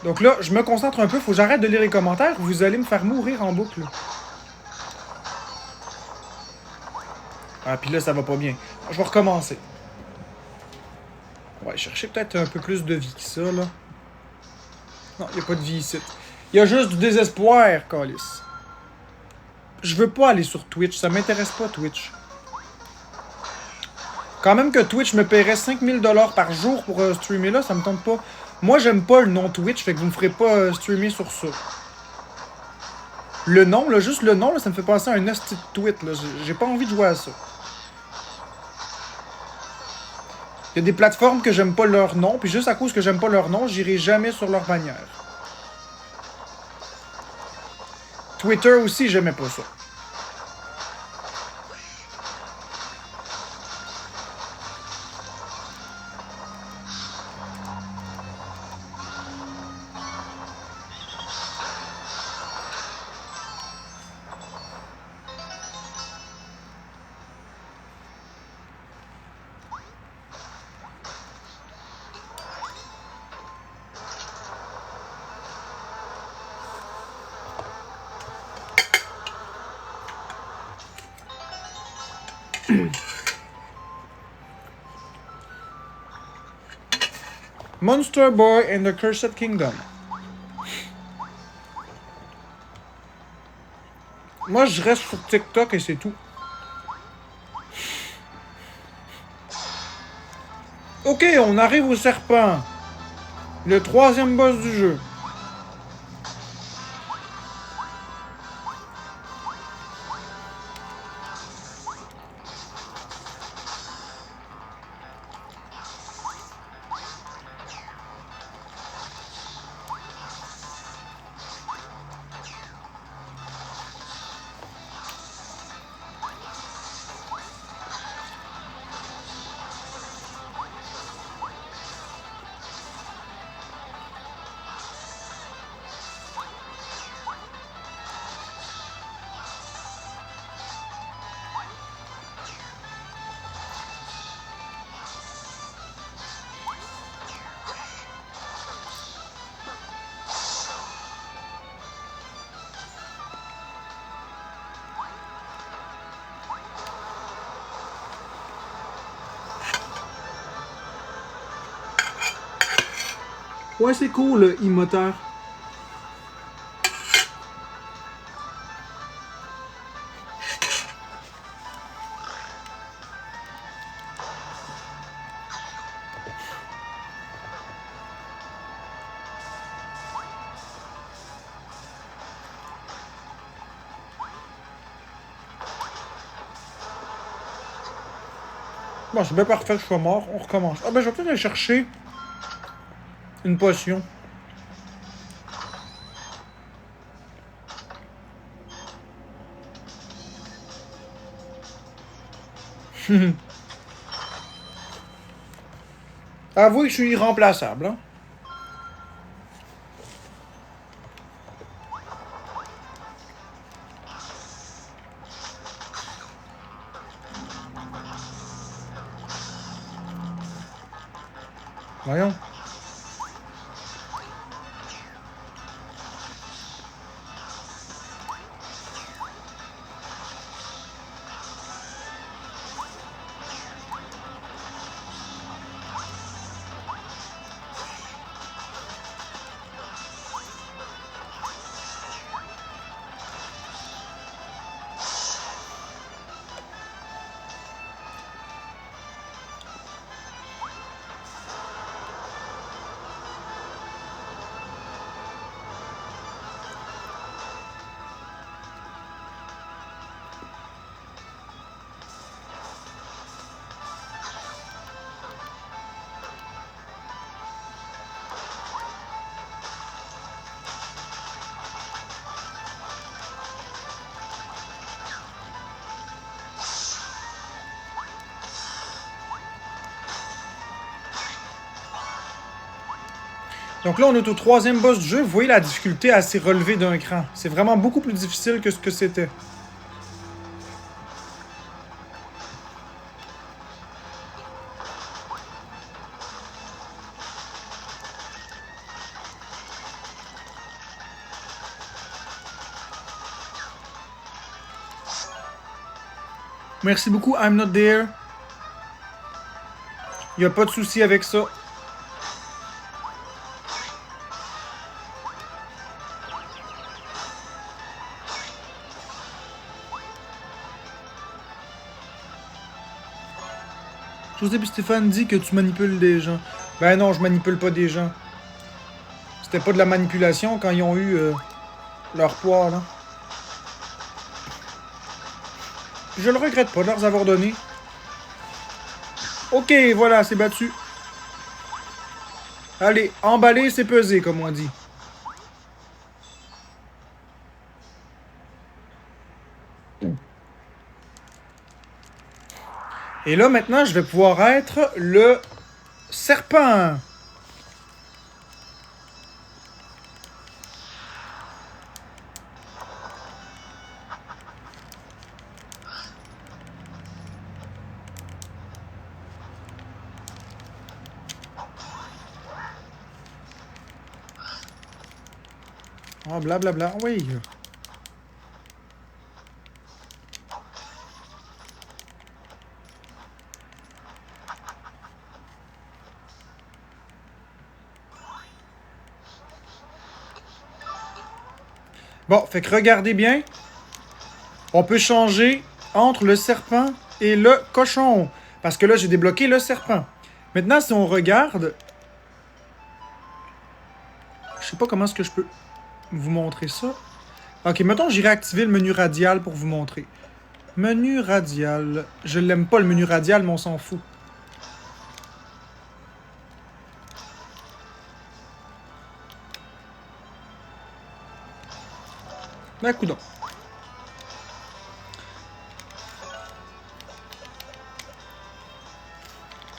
A: Donc là, je me concentre un peu, faut que j'arrête de lire les commentaires, vous allez me faire mourir en boucle. Ah, puis là, ça va pas bien. Je vais recommencer. On va chercher peut-être un peu plus de vie que ça, là. Non, il n'y a pas de vie ici. Il y a juste du désespoir, Calice. Je veux pas aller sur Twitch, ça m'intéresse pas, Twitch. Quand même que Twitch me paierait 5000$ par jour pour streamer là, ça me tente pas. Moi, j'aime pas le nom Twitch, fait que vous me ferez pas streamer sur ça. Le nom, là, juste le nom, là, ça me fait penser à un hostie de tweet, là. J'ai pas envie de jouer à ça. Il y a des plateformes que j'aime pas leur nom, puis juste à cause que j'aime pas leur nom, j'irai jamais sur leur bannière. Twitter aussi, j'aimais pas ça. Monster Boy and the Cursed Kingdom. Moi, je reste sur TikTok et c'est tout. Ok, on arrive au serpent. Le troisième boss du jeu. Ouais, c'est cool, le e-moteur. Bon, c'est bien parfait que je sois mort. On recommence. Ah ben, je vais peut-être aller chercher une potion. Avouez que je suis irremplaçable, hein. Voyons. Donc là, on est au troisième boss du jeu. Vous voyez la difficulté assez relevée d'un cran. C'est vraiment beaucoup plus difficile que ce que c'était. Merci beaucoup, I'm not there. Y a pas de souci avec ça. José et Stéphane dit que tu manipules des gens. Ben non, je manipule pas des gens. C'était pas de la manipulation quand ils ont eu leur poids, là. Je le regrette pas de leur avoir donné. Ok, voilà, c'est battu. Allez, emballer, c'est peser, comme on dit. Et là, maintenant, je vais pouvoir être le serpent. Ah, blablabla, oui. Bon, fait que regardez bien. On peut changer entre le serpent et le cochon. Parce que là, j'ai débloqué le serpent. Maintenant, si on regarde... Je sais pas comment est-ce que je peux vous montrer ça. Ok, mettons, j'irai activer le menu radial pour vous montrer. Menu radial. Je l'aime pas, le menu radial, mais on s'en fout. Ben, coudonc.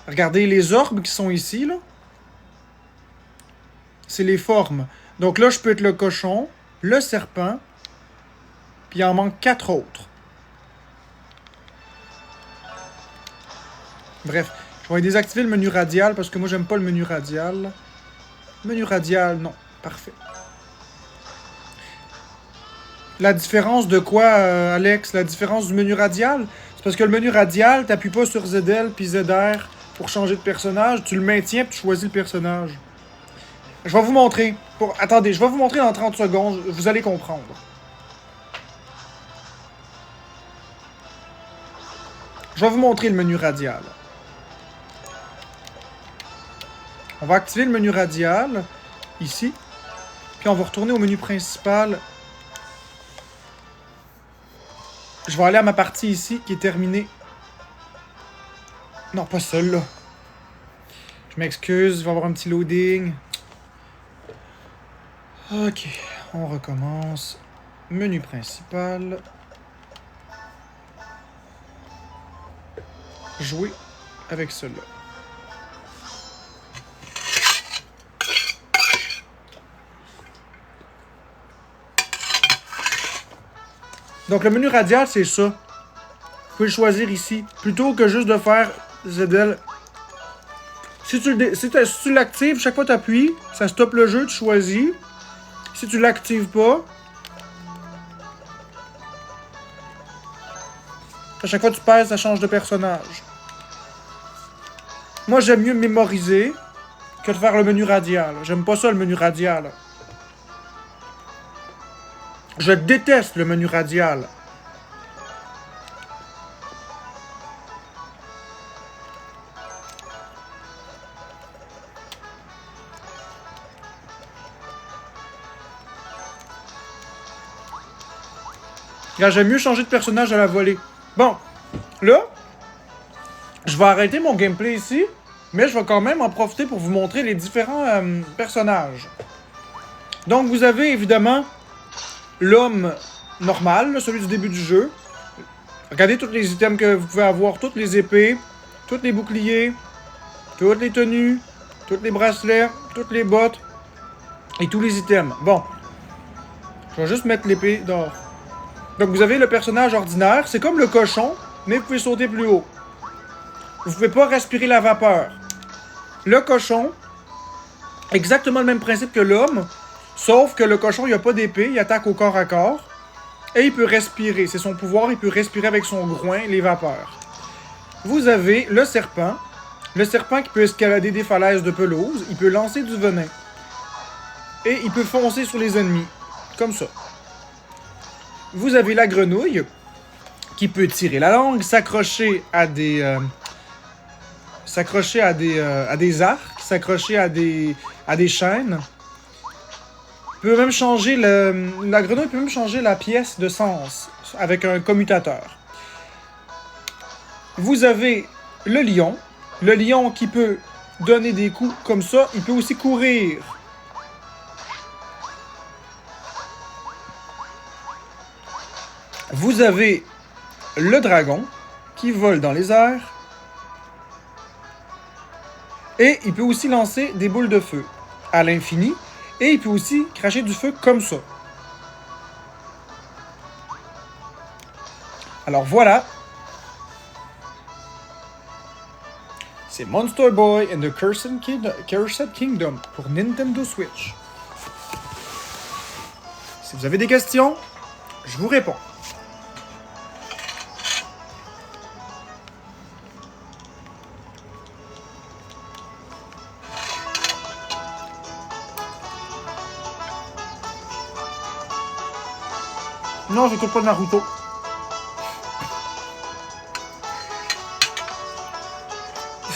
A: Regardez les orbes qui sont ici, là. C'est les formes. Donc là, je peux être le cochon, le serpent, puis il en manque 4 autres. Bref, je vais désactiver le menu radial parce que moi, j'aime pas le menu radial. Menu radial, non. Parfait. La différence de quoi, Alex? La différence du menu radial? C'est parce que le menu radial, t'appuies pas sur ZL puis ZR pour changer de personnage. Tu le maintiens puis tu choisis le personnage. Je vais vous montrer. Attendez, je vais vous montrer dans 30 secondes. Vous allez comprendre. Je vais vous montrer le menu radial. On va activer le menu radial, ici. Puis on va retourner au menu principal. Je vais aller à ma partie ici, qui est terminée. Non, pas celle-là. Je m'excuse, il va y avoir un petit loading. Ok, on recommence. Menu principal. Jouer avec cela. Donc le menu radial, c'est ça. Vous pouvez le choisir ici. Plutôt que juste de faire ZL. Si tu l'actives, chaque fois que tu appuies, ça stoppe le jeu, tu choisis. Si tu l'actives pas, à chaque fois que tu pèses, ça change de personnage. Moi, j'aime mieux mémoriser que de faire le menu radial. J'aime pas ça, le menu radial. Je déteste le menu radial. J'aime mieux changer de personnage à la volée. Bon, là, je vais arrêter mon gameplay ici, mais je vais quand même en profiter pour vous montrer les différents personnages. Donc, vous avez évidemment l'homme normal, là, celui du début du jeu. Regardez tous les items que vous pouvez avoir, toutes les épées, tous les boucliers, toutes les tenues, tous les bracelets, toutes les bottes et tous les items. Bon, je vais juste mettre l'épée d'or. Donc vous avez le personnage ordinaire, c'est comme le cochon, mais vous pouvez sauter plus haut. Vous pouvez pas respirer la vapeur. Le cochon, exactement le même principe que l'homme, sauf que le cochon, il a pas d'épée, il attaque au corps à corps, et il peut respirer. C'est son pouvoir, il peut respirer avec son groin les vapeurs. Vous avez le serpent qui peut escalader des falaises de pelouse, il peut lancer du venin, et il peut foncer sur les ennemis, comme ça. Vous avez la grenouille, qui peut tirer la langue, s'accrocher à des arcs, s'accrocher à des chaînes. Peut même changer la grenouille peut même changer la pièce de sens avec un commutateur. Vous avez le lion qui peut donner des coups comme ça, il peut aussi courir. Vous avez le dragon qui vole dans les airs. Et il peut aussi lancer des boules de feu à l'infini. Et il peut aussi cracher du feu comme ça. Alors voilà. C'est Monster Boy and the Cursed Kingdom pour Nintendo Switch. Si vous avez des questions, je vous réponds. Non, j'écoute pas Naruto.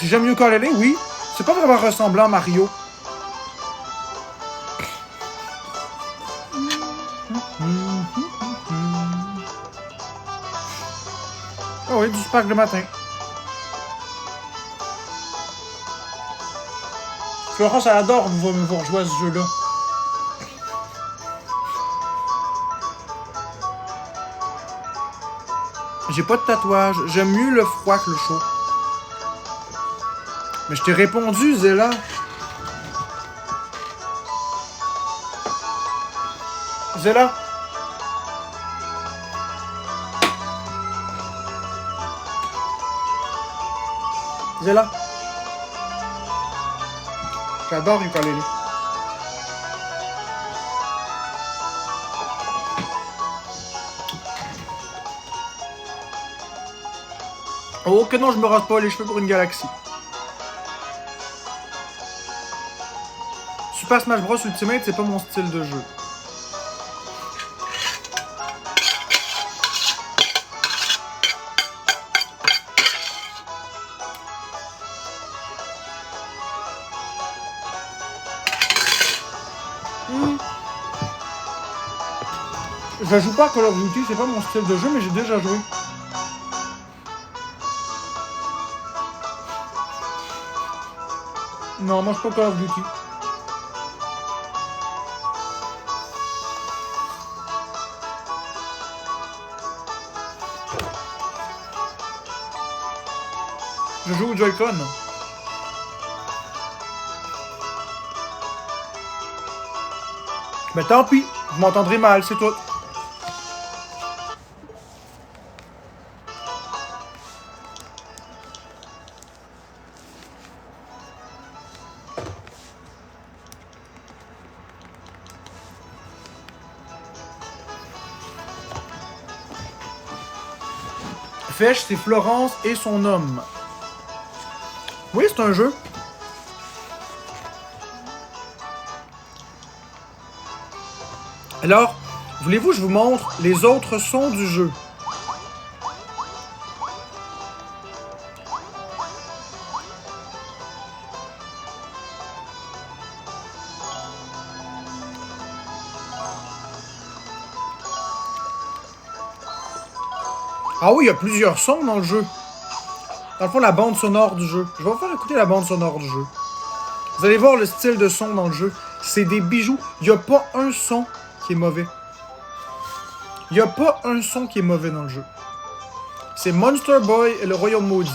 A: J'aime mieux Ukulele, oui. C'est pas vraiment ressemblant à Mario. Oh oui, du Spark le matin. Florence, elle adore vous rejouer à ce jeu-là. J'ai pas de tatouage. J'aime mieux le froid que le chaud. Mais je t'ai répondu, Zéla. Zéla. Zéla. J'adore ukulélé. Oh que non, je me rase pas les cheveux pour une galaxie. Super Smash Bros Ultimate, c'est pas mon style de jeu. Je joue pas à Call of Duty, c'est pas mon style de jeu, mais j'ai déjà joué. Non, moi je suis pas Call of Duty. Je joue au Joy-Con. Mais tant pis, vous m'entendrez mal, c'est tout. Fèche, c'est Florence et son homme. Oui, c'est un jeu. Alors, voulez-vous que je vous montre les autres sons du jeu? Ah oui, il y a plusieurs sons dans le jeu. Dans le fond, la bande sonore du jeu. Je vais vous faire écouter la bande sonore du jeu. Vous allez voir le style de son dans le jeu. C'est des bijoux. Il n'y a pas un son qui est mauvais. Il n'y a pas un son qui est mauvais dans le jeu. C'est Monster Boy et le Royaume Maudit.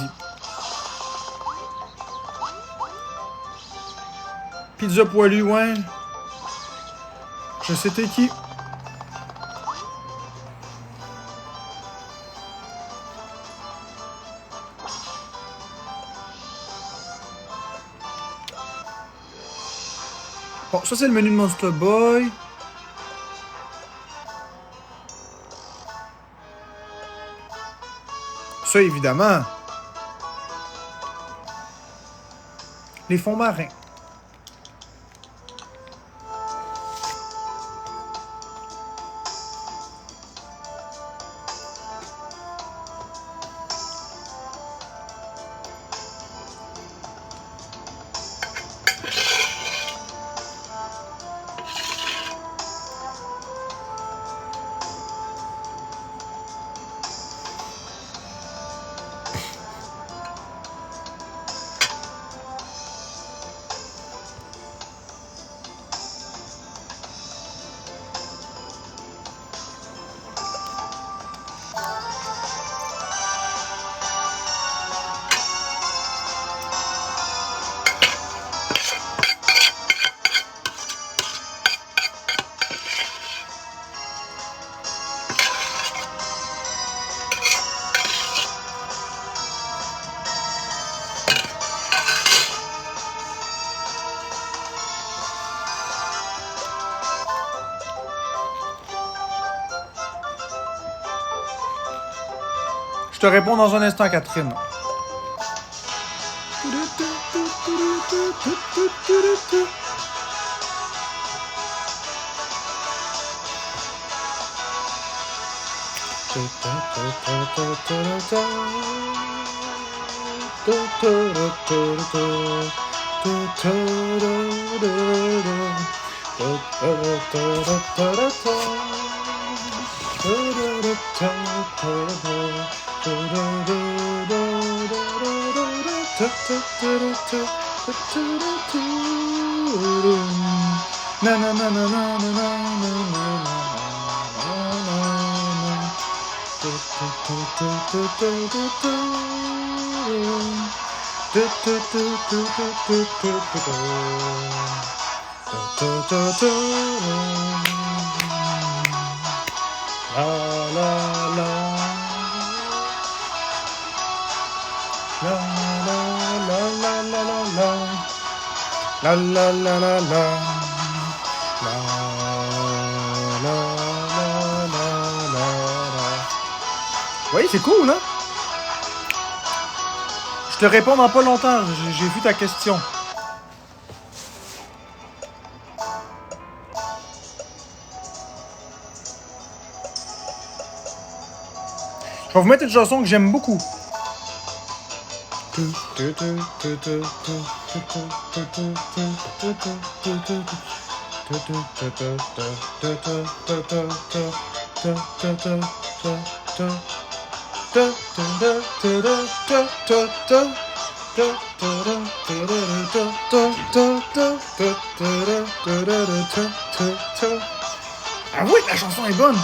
A: Pizza poilu, ouais. Je sais t'es qui. Bon, ça c'est le menu de Monster Boy. Ça, évidemment. Les fonds marins. Je te réponds dans un instant, Catherine. Na na na na na na na la la la la la. La, la, la, la, la, la. Oui, c'est cool, hein? Je te réponds dans pas longtemps. J'ai vu ta question. Je vais vous mettre une chanson que j'aime beaucoup. Ah oui, la chanson est bonne.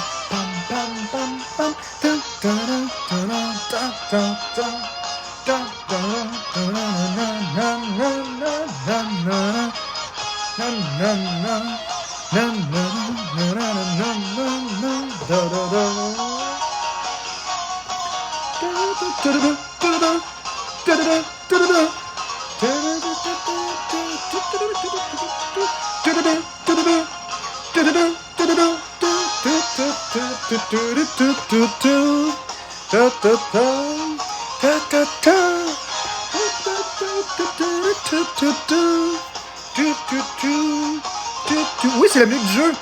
A: Oui, c'est la musique du jeu.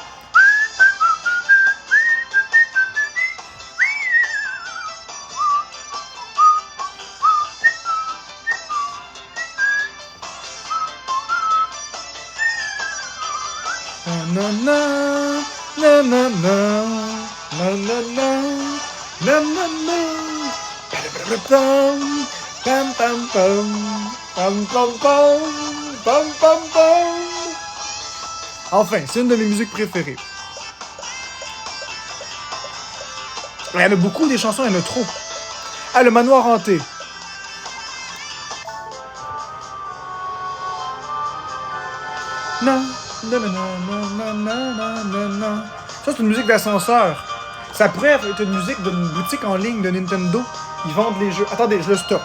A: Enfin, c'est une de mes musiques préférées. Il y en a beaucoup des chansons, il y en a trop. Ah, le manoir hanté. Ça, c'est une musique d'ascenseur. Ça pourrait être une musique d'une boutique en ligne de Nintendo. Ils vendent les jeux. Attendez, je le stoppe.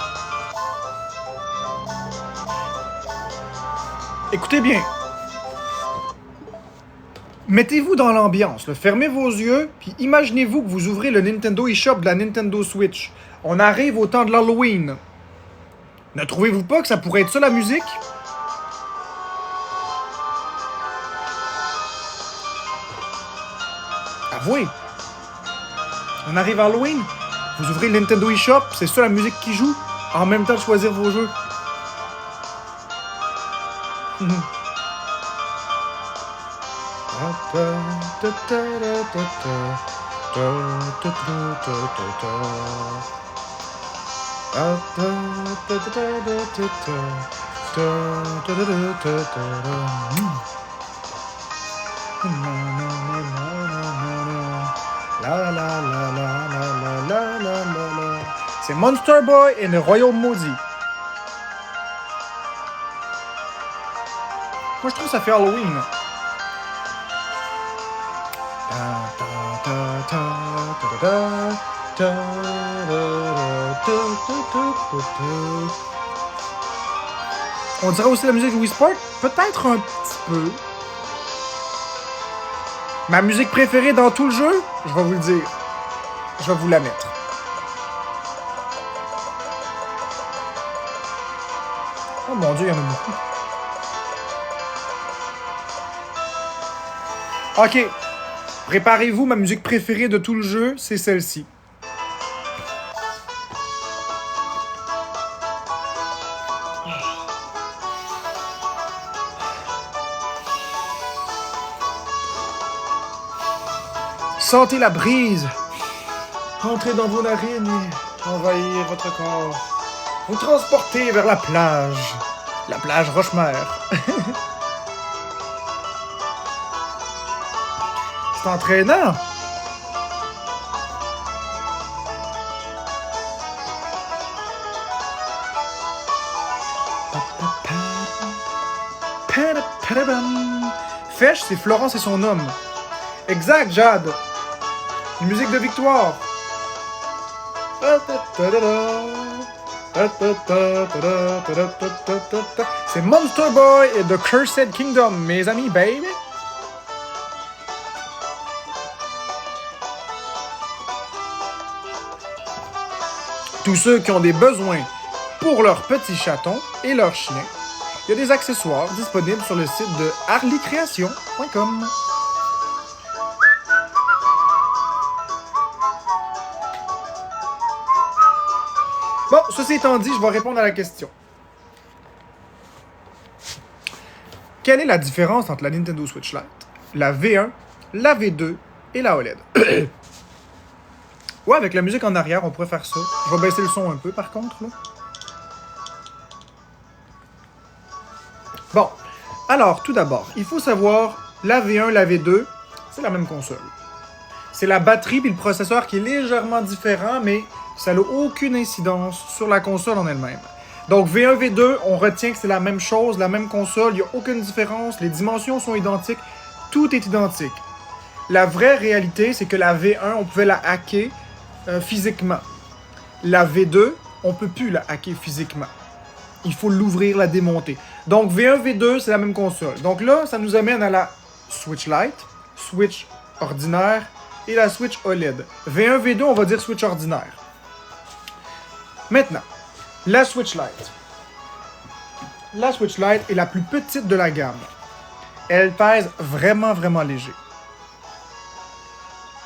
A: Écoutez bien. Mettez-vous dans l'ambiance. Fermez vos yeux, puis imaginez-vous que vous ouvrez le Nintendo eShop de la Nintendo Switch. On arrive au temps de l'Halloween. Ne trouvez-vous pas que ça pourrait être ça la musique? Avouez. On arrive à Halloween, vous ouvrez le Nintendo eShop, c'est ça la musique qui joue, en même temps de choisir vos jeux. C'est Monster Boy et le Royaume Maudit. Moi, je trouve que ça fait Halloween. On dirait aussi la musique de Wii Sport? Peut-être un petit peu. Ma musique préférée dans tout le jeu? Je vais vous le dire. Je vais vous la mettre. Oh mon Dieu, il y en a beaucoup. Ok. Préparez-vous, ma musique préférée de tout le jeu, c'est celle-ci. Sentez la brise entrer dans vos narines et envahir votre corps. Vous transportez vers la plage Rochemer. C'est entraînant. Fesh, c'est Florence et son homme. Exact, Jade. Une musique de victoire. C'est Monster Boy et The Cursed Kingdom, mes amis, baby. Tous ceux qui ont des besoins pour leurs petits chatons et leurs chiens, il y a des accessoires disponibles sur le site de harleycreation.com. Bon, ceci étant dit, je vais répondre à la question. Quelle est la différence entre la Nintendo Switch Lite, la V1, la V2 et la OLED? Ouais, avec la musique en arrière, on pourrait faire ça. Je vais baisser le son un peu, par contre, là. Bon, alors, tout d'abord, il faut savoir, la V1, la V2, c'est la même console. C'est la batterie puis le processeur qui est légèrement différent, mais ça n'a aucune incidence sur la console en elle-même. Donc, V1, V2, on retient que c'est la même chose, la même console, il n'y a aucune différence, les dimensions sont identiques, tout est identique. La vraie réalité, c'est que la V1, on pouvait la hacker physiquement. La V2, on ne peut plus la hacker physiquement. Il faut l'ouvrir, la démonter. Donc, V1, V2, c'est la même console. Donc là, ça nous amène à la Switch Lite, Switch ordinaire et la Switch OLED. V1, V2, on va dire Switch ordinaire. Maintenant, la Switch Lite. La Switch Lite est la plus petite de la gamme. Elle pèse vraiment, vraiment léger.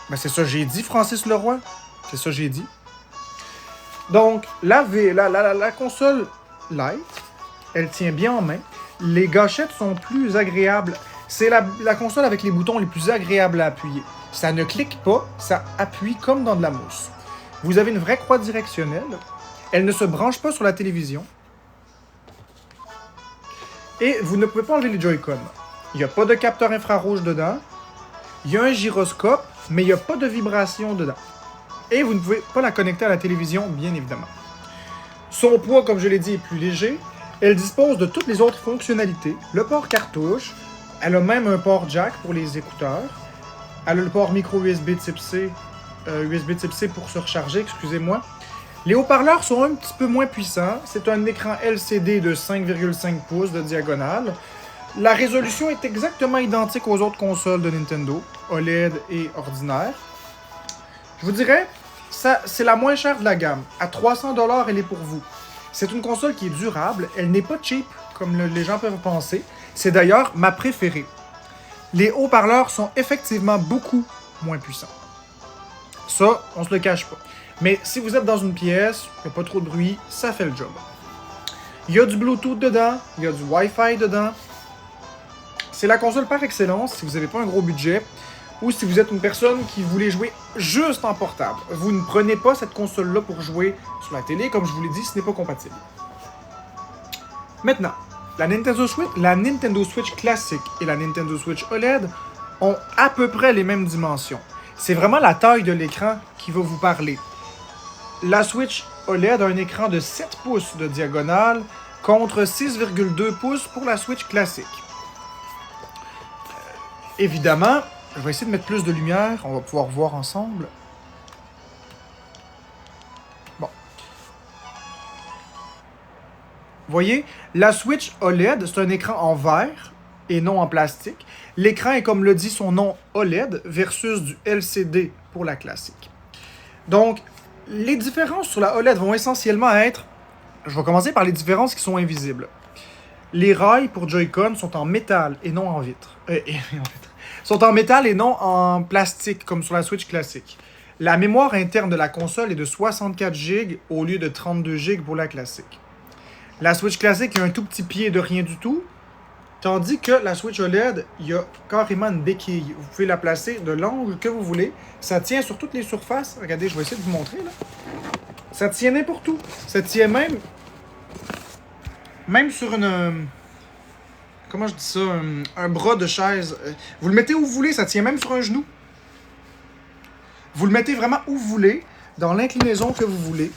A: Ben c'est ça que j'ai dit, Francis Leroy. C'est ça que j'ai dit. Donc, la console Lite, elle tient bien en main. Les gâchettes sont plus agréables. C'est la console avec les boutons les plus agréables à appuyer. Ça ne clique pas, ça appuie comme dans de la mousse. Vous avez une vraie croix directionnelle. Elle ne se branche pas sur la télévision. Et vous ne pouvez pas enlever les Joy-Con. Il n'y a pas de capteur infrarouge dedans. Il y a un gyroscope, mais il n'y a pas de vibration dedans. Et vous ne pouvez pas la connecter à la télévision, bien évidemment. Son poids, comme je l'ai dit, est plus léger. Elle dispose de toutes les autres fonctionnalités. Le port cartouche. Elle a même un port jack pour les écouteurs. Elle a le port micro USB type C. USB type C pour se recharger, excusez-moi. Les haut-parleurs sont un petit peu moins puissants. C'est un écran LCD de 5,5 pouces de diagonale. La résolution est exactement identique aux autres consoles de Nintendo, OLED et ordinaire. Je vous dirais, c'est la moins chère de la gamme. À 300$, elle est pour vous. C'est une console qui est durable. Elle n'est pas cheap, comme les gens peuvent penser. C'est d'ailleurs ma préférée. Les haut-parleurs sont effectivement beaucoup moins puissants. Ça, on se le cache pas. Mais si vous êtes dans une pièce, il n'y a pas trop de bruit, ça fait le job. Il y a du Bluetooth dedans, il y a du Wi-Fi dedans. C'est la console par excellence si vous n'avez pas un gros budget ou si vous êtes une personne qui voulait jouer juste en portable. Vous ne prenez pas cette console-là pour jouer sur la télé, comme je vous l'ai dit, ce n'est pas compatible. Maintenant, la Nintendo Switch classique et la Nintendo Switch OLED ont à peu près les mêmes dimensions. C'est vraiment la taille de l'écran qui va vous parler. La Switch OLED a un écran de 7 pouces de diagonale contre 6,2 pouces pour la Switch classique. Évidemment, je vais essayer de mettre plus de lumière, on va pouvoir voir ensemble. Bon. Voyez, la Switch OLED, c'est un écran en verre et non en plastique. L'écran est, comme le dit son nom, OLED versus du LCD pour la classique. Donc, les différences sur la OLED vont essentiellement être... Je vais commencer par les différences qui sont invisibles. Les rails pour Joy-Con sont en métal et non en vitre. Sont en métal et non en plastique, comme sur la Switch classique. La mémoire interne de la console est de 64 GB au lieu de 32 GB pour la classique. La Switch classique a un tout petit pied de rien du tout, Tandis que la Switch OLED, il y a carrément une béquille. Vous pouvez la placer de l'angle que vous voulez. Ça tient sur toutes les surfaces. Regardez, je vais essayer de vous montrer, là. Ça tient n'importe où. Ça tient même sur une... comment je dis ça? Un bras de chaise. Vous le mettez où vous voulez, ça tient même sur un genou. Vous le mettez vraiment où vous voulez, dans l'inclinaison que vous voulez.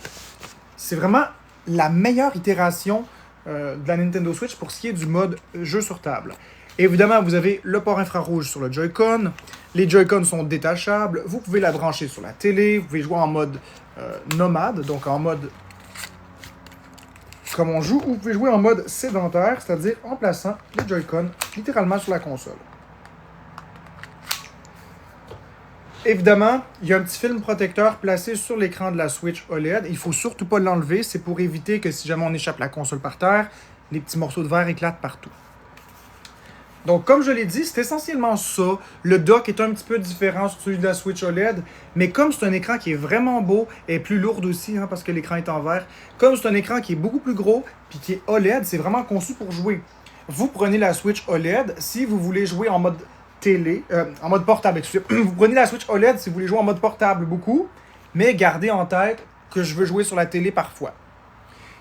A: C'est vraiment la meilleure itération de la Nintendo Switch pour ce qui est du mode jeu sur table. Évidemment, vous avez le port infrarouge sur le Joy-Con. Les Joy-Con sont détachables. Vous pouvez la brancher sur la télé. Vous pouvez jouer en mode nomade, donc en mode comme on joue, ou vous pouvez jouer en mode sédentaire, c'est-à-dire en plaçant les Joy-Con littéralement sur la console. Évidemment, il y a un petit film protecteur placé sur l'écran de la Switch OLED. Il ne faut surtout pas l'enlever, c'est pour éviter que si jamais on échappe la console par terre, les petits morceaux de verre éclatent partout. Donc, comme je l'ai dit, c'est essentiellement ça. Le dock est un petit peu différent sur celui de la Switch OLED, mais comme c'est un écran qui est vraiment beau et plus lourd aussi, parce que l'écran est en verre, comme c'est un écran qui est beaucoup plus gros puis qui est OLED, c'est vraiment conçu pour jouer. Vous prenez la Switch OLED si vous voulez jouer en mode télé, en mode portable, excusez. Vous prenez la Switch OLED si vous voulez jouer en mode portable beaucoup, mais gardez en tête que je veux jouer sur la télé parfois.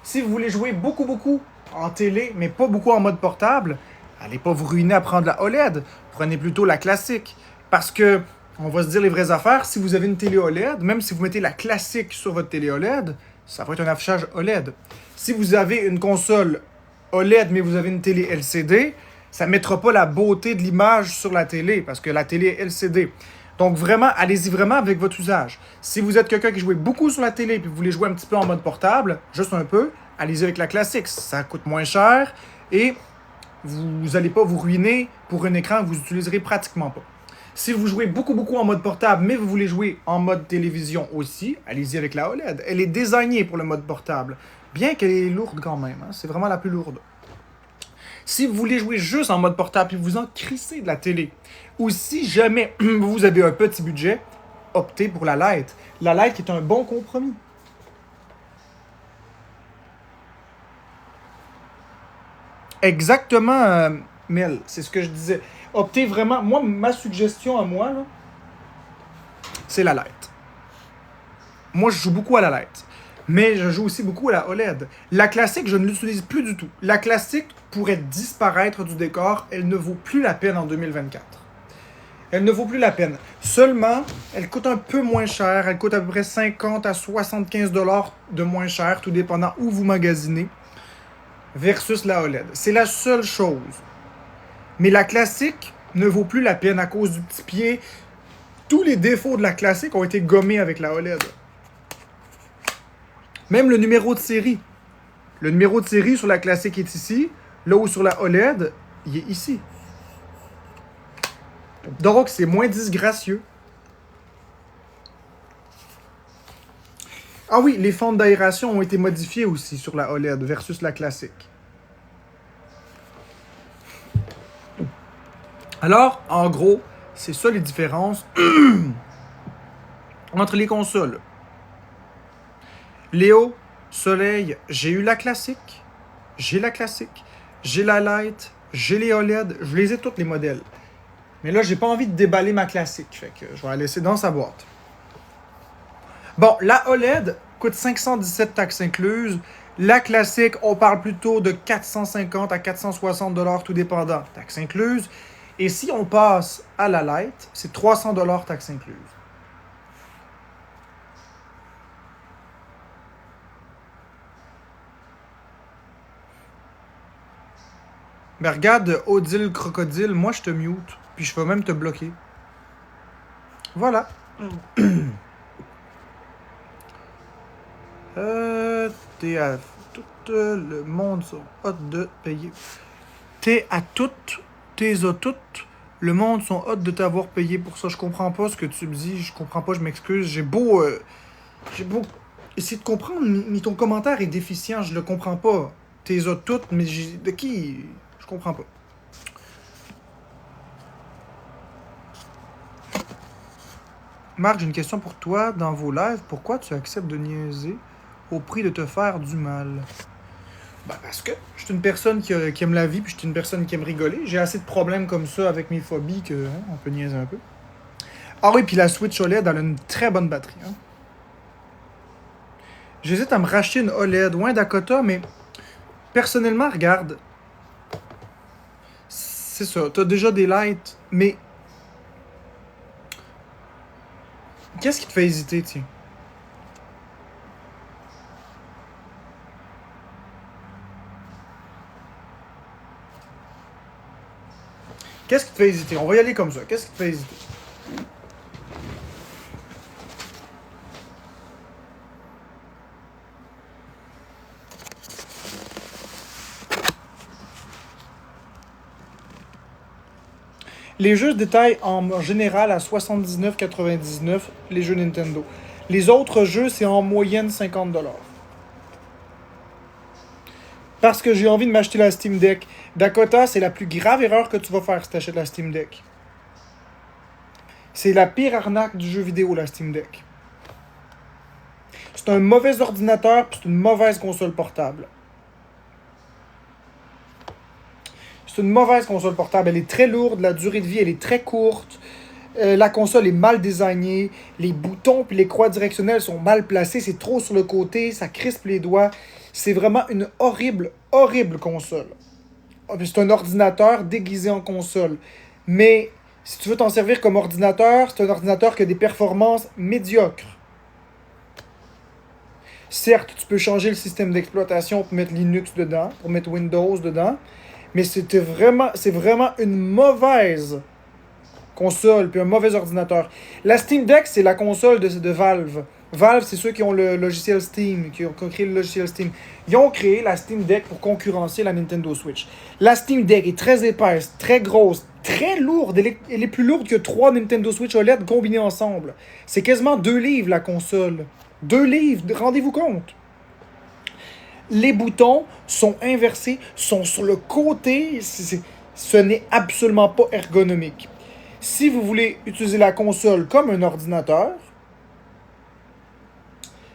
A: Si vous voulez jouer beaucoup en télé, mais pas beaucoup en mode portable, allez pas vous ruiner à prendre la OLED. Prenez plutôt la classique. Parce que, on va se dire les vraies affaires, si vous avez une télé OLED, même si vous mettez la classique sur votre télé OLED, ça va être un affichage OLED. Si vous avez une console OLED, mais vous avez une télé LCD, ça ne mettra pas la beauté de l'image sur la télé, parce que la télé est LCD. Donc vraiment, allez-y vraiment avec votre usage. Si vous êtes quelqu'un qui joue beaucoup sur la télé et vous voulez jouer un petit peu en mode portable, juste un peu, allez-y avec la classique. Ça coûte moins cher et vous n'allez pas vous ruiner pour un écran que vous n'utiliserez pratiquement pas. Si vous jouez beaucoup en mode portable, mais vous voulez jouer en mode télévision aussi, allez-y avec la OLED. Elle est désignée pour le mode portable, bien qu'elle est lourde quand même. C'est vraiment la plus lourde. Si vous voulez jouer juste en mode portable et vous en crissez de la télé, ou si jamais vous avez un petit budget, optez pour la Lite. La Lite est un bon compromis. Exactement, Mel, c'est ce que je disais. Optez vraiment, moi, ma suggestion à moi, là, c'est la Lite. Moi, je joue beaucoup à la Lite. Mais je joue aussi beaucoup à la OLED. La classique, je ne l'utilise plus du tout. La classique pourrait disparaître du décor. Elle ne vaut plus la peine en 2024. Elle ne vaut plus la peine. Seulement, elle coûte un peu moins cher. Elle coûte à peu près 50 à 75 $ de moins cher, tout dépendant où vous magasinez, versus la OLED. C'est la seule chose. Mais la classique ne vaut plus la peine à cause du petit pied. Tous les défauts de la classique ont été gommés avec la OLED. Même le numéro de série. Le numéro de série sur la classique est ici. Là où sur la OLED, il est ici. Donc, c'est moins disgracieux. Ah oui, les fentes d'aération ont été modifiées aussi sur la OLED versus la classique. Alors, en gros, c'est ça les différences entre les consoles. Léo, Soleil, j'ai eu la classique, j'ai la Lite, j'ai les OLED, je les ai tous les modèles. Mais là, j'ai pas envie de déballer ma classique, fait que je vais la laisser dans sa boîte. Bon, la OLED coûte 517 taxes incluses. La classique, on parle plutôt de 450 à 460 $, tout dépendant, taxes incluses. Et si on passe à la Lite, c'est 300 $ taxes incluses. Ben regarde, Odile Crocodile, moi je te mute, puis je vais même te bloquer. Voilà. T'es à tout le monde sont hot de payer. T'es à toutes, le monde sont hot de t'avoir payé pour ça. Je comprends pas ce que tu me dis, je comprends pas, je m'excuse. J'ai beau essayer de comprendre, mais ton commentaire est déficient, je le comprends pas. T'es toutes, mais de qui? Je comprends pas. Marc, j'ai une question pour toi. Dans vos lives, pourquoi tu acceptes de niaiser au prix de te faire du mal? Ben, parce que je suis une personne qui aime la vie, puis je suis une personne qui aime rigoler. J'ai assez de problèmes comme ça avec mes phobies que on peut niaiser un peu. Ah oui, puis la Switch OLED, elle a une très bonne batterie. Hein. J'hésite à me racheter une OLED ou un Dakota, mais personnellement, regarde, c'est ça. T'as déjà des lights, mais qu'est-ce qui te fait hésiter, tiens? Qu'est-ce qui te fait hésiter? On va y aller comme ça. Qu'est-ce qui te fait hésiter? Les jeux se détaillent en général à 79,99 les jeux Nintendo. Les autres jeux, c'est en moyenne 50$. Parce que j'ai envie de m'acheter la Steam Deck. Dakota, c'est la plus grave erreur que tu vas faire si tu achètes la Steam Deck. C'est la pire arnaque du jeu vidéo, la Steam Deck. C'est un mauvais ordinateur, puis c'est une mauvaise console portable. C'est une mauvaise console portable. Elle est très lourde, la durée de vie, elle est très courte. La console est mal designée. Les boutons puis les croix directionnelles sont mal placés. C'est trop sur le côté, ça crispe les doigts. C'est vraiment une horrible, horrible console. C'est un ordinateur déguisé en console. Mais si tu veux t'en servir comme ordinateur, c'est un ordinateur qui a des performances médiocres. Certes, tu peux changer le système d'exploitation pour mettre Linux dedans, pour mettre Windows dedans, mais c'est vraiment une mauvaise console puis un mauvais ordinateur. La Steam Deck, c'est la console de Valve. Valve, c'est ceux qui ont le logiciel Steam, qui ont créé le logiciel Steam. Ils ont créé la Steam Deck pour concurrencer la Nintendo Switch. La Steam Deck est très épaisse, très grosse, très lourde. Elle est plus lourde que 3 Nintendo Switch OLED combinés ensemble. C'est quasiment 2 livres la console. 2 livres, rendez-vous compte. Les boutons sont inversés, sont sur le côté. Ce n'est absolument pas ergonomique. Si vous voulez utiliser la console comme un ordinateur,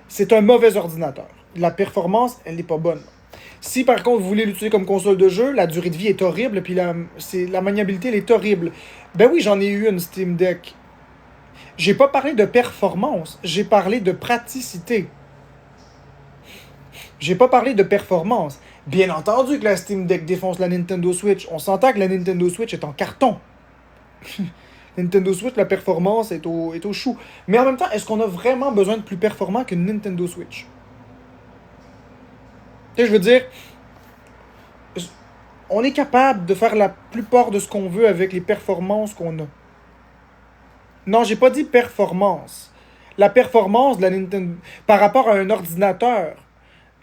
A: c'est un mauvais ordinateur. La performance, elle n'est pas bonne. Si par contre vous voulez l'utiliser comme console de jeu, la durée de vie est horrible, puis la maniabilité, elle est horrible. Ben oui, j'en ai eu une Steam Deck. J'ai pas parlé de performance, j'ai parlé de praticité. J'ai pas parlé de performance. Bien entendu que la Steam Deck défonce la Nintendo Switch. On s'entend que la Nintendo Switch est en carton. Nintendo Switch, la performance est au chou. Mais en même temps, est-ce qu'on a vraiment besoin de plus performant qu'une Nintendo Switch? Tu sais, je veux dire, on est capable de faire la plupart de ce qu'on veut avec les performances qu'on a. Non, j'ai pas dit performance. La performance de la Nintendo... Par rapport à un ordinateur,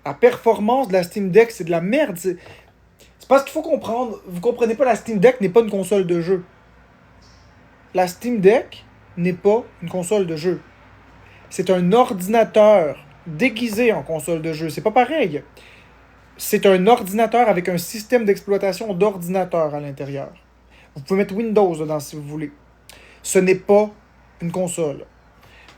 A: la performance de la Steam Deck, c'est de la merde. C'est parce qu'il faut comprendre... Vous comprenez pas, la Steam Deck n'est pas une console de jeu. La Steam Deck n'est pas une console de jeu. C'est un ordinateur déguisé en console de jeu. C'est pas pareil. C'est un ordinateur avec un système d'exploitation d'ordinateur à l'intérieur. Vous pouvez mettre Windows dedans si vous voulez. Ce n'est pas une console.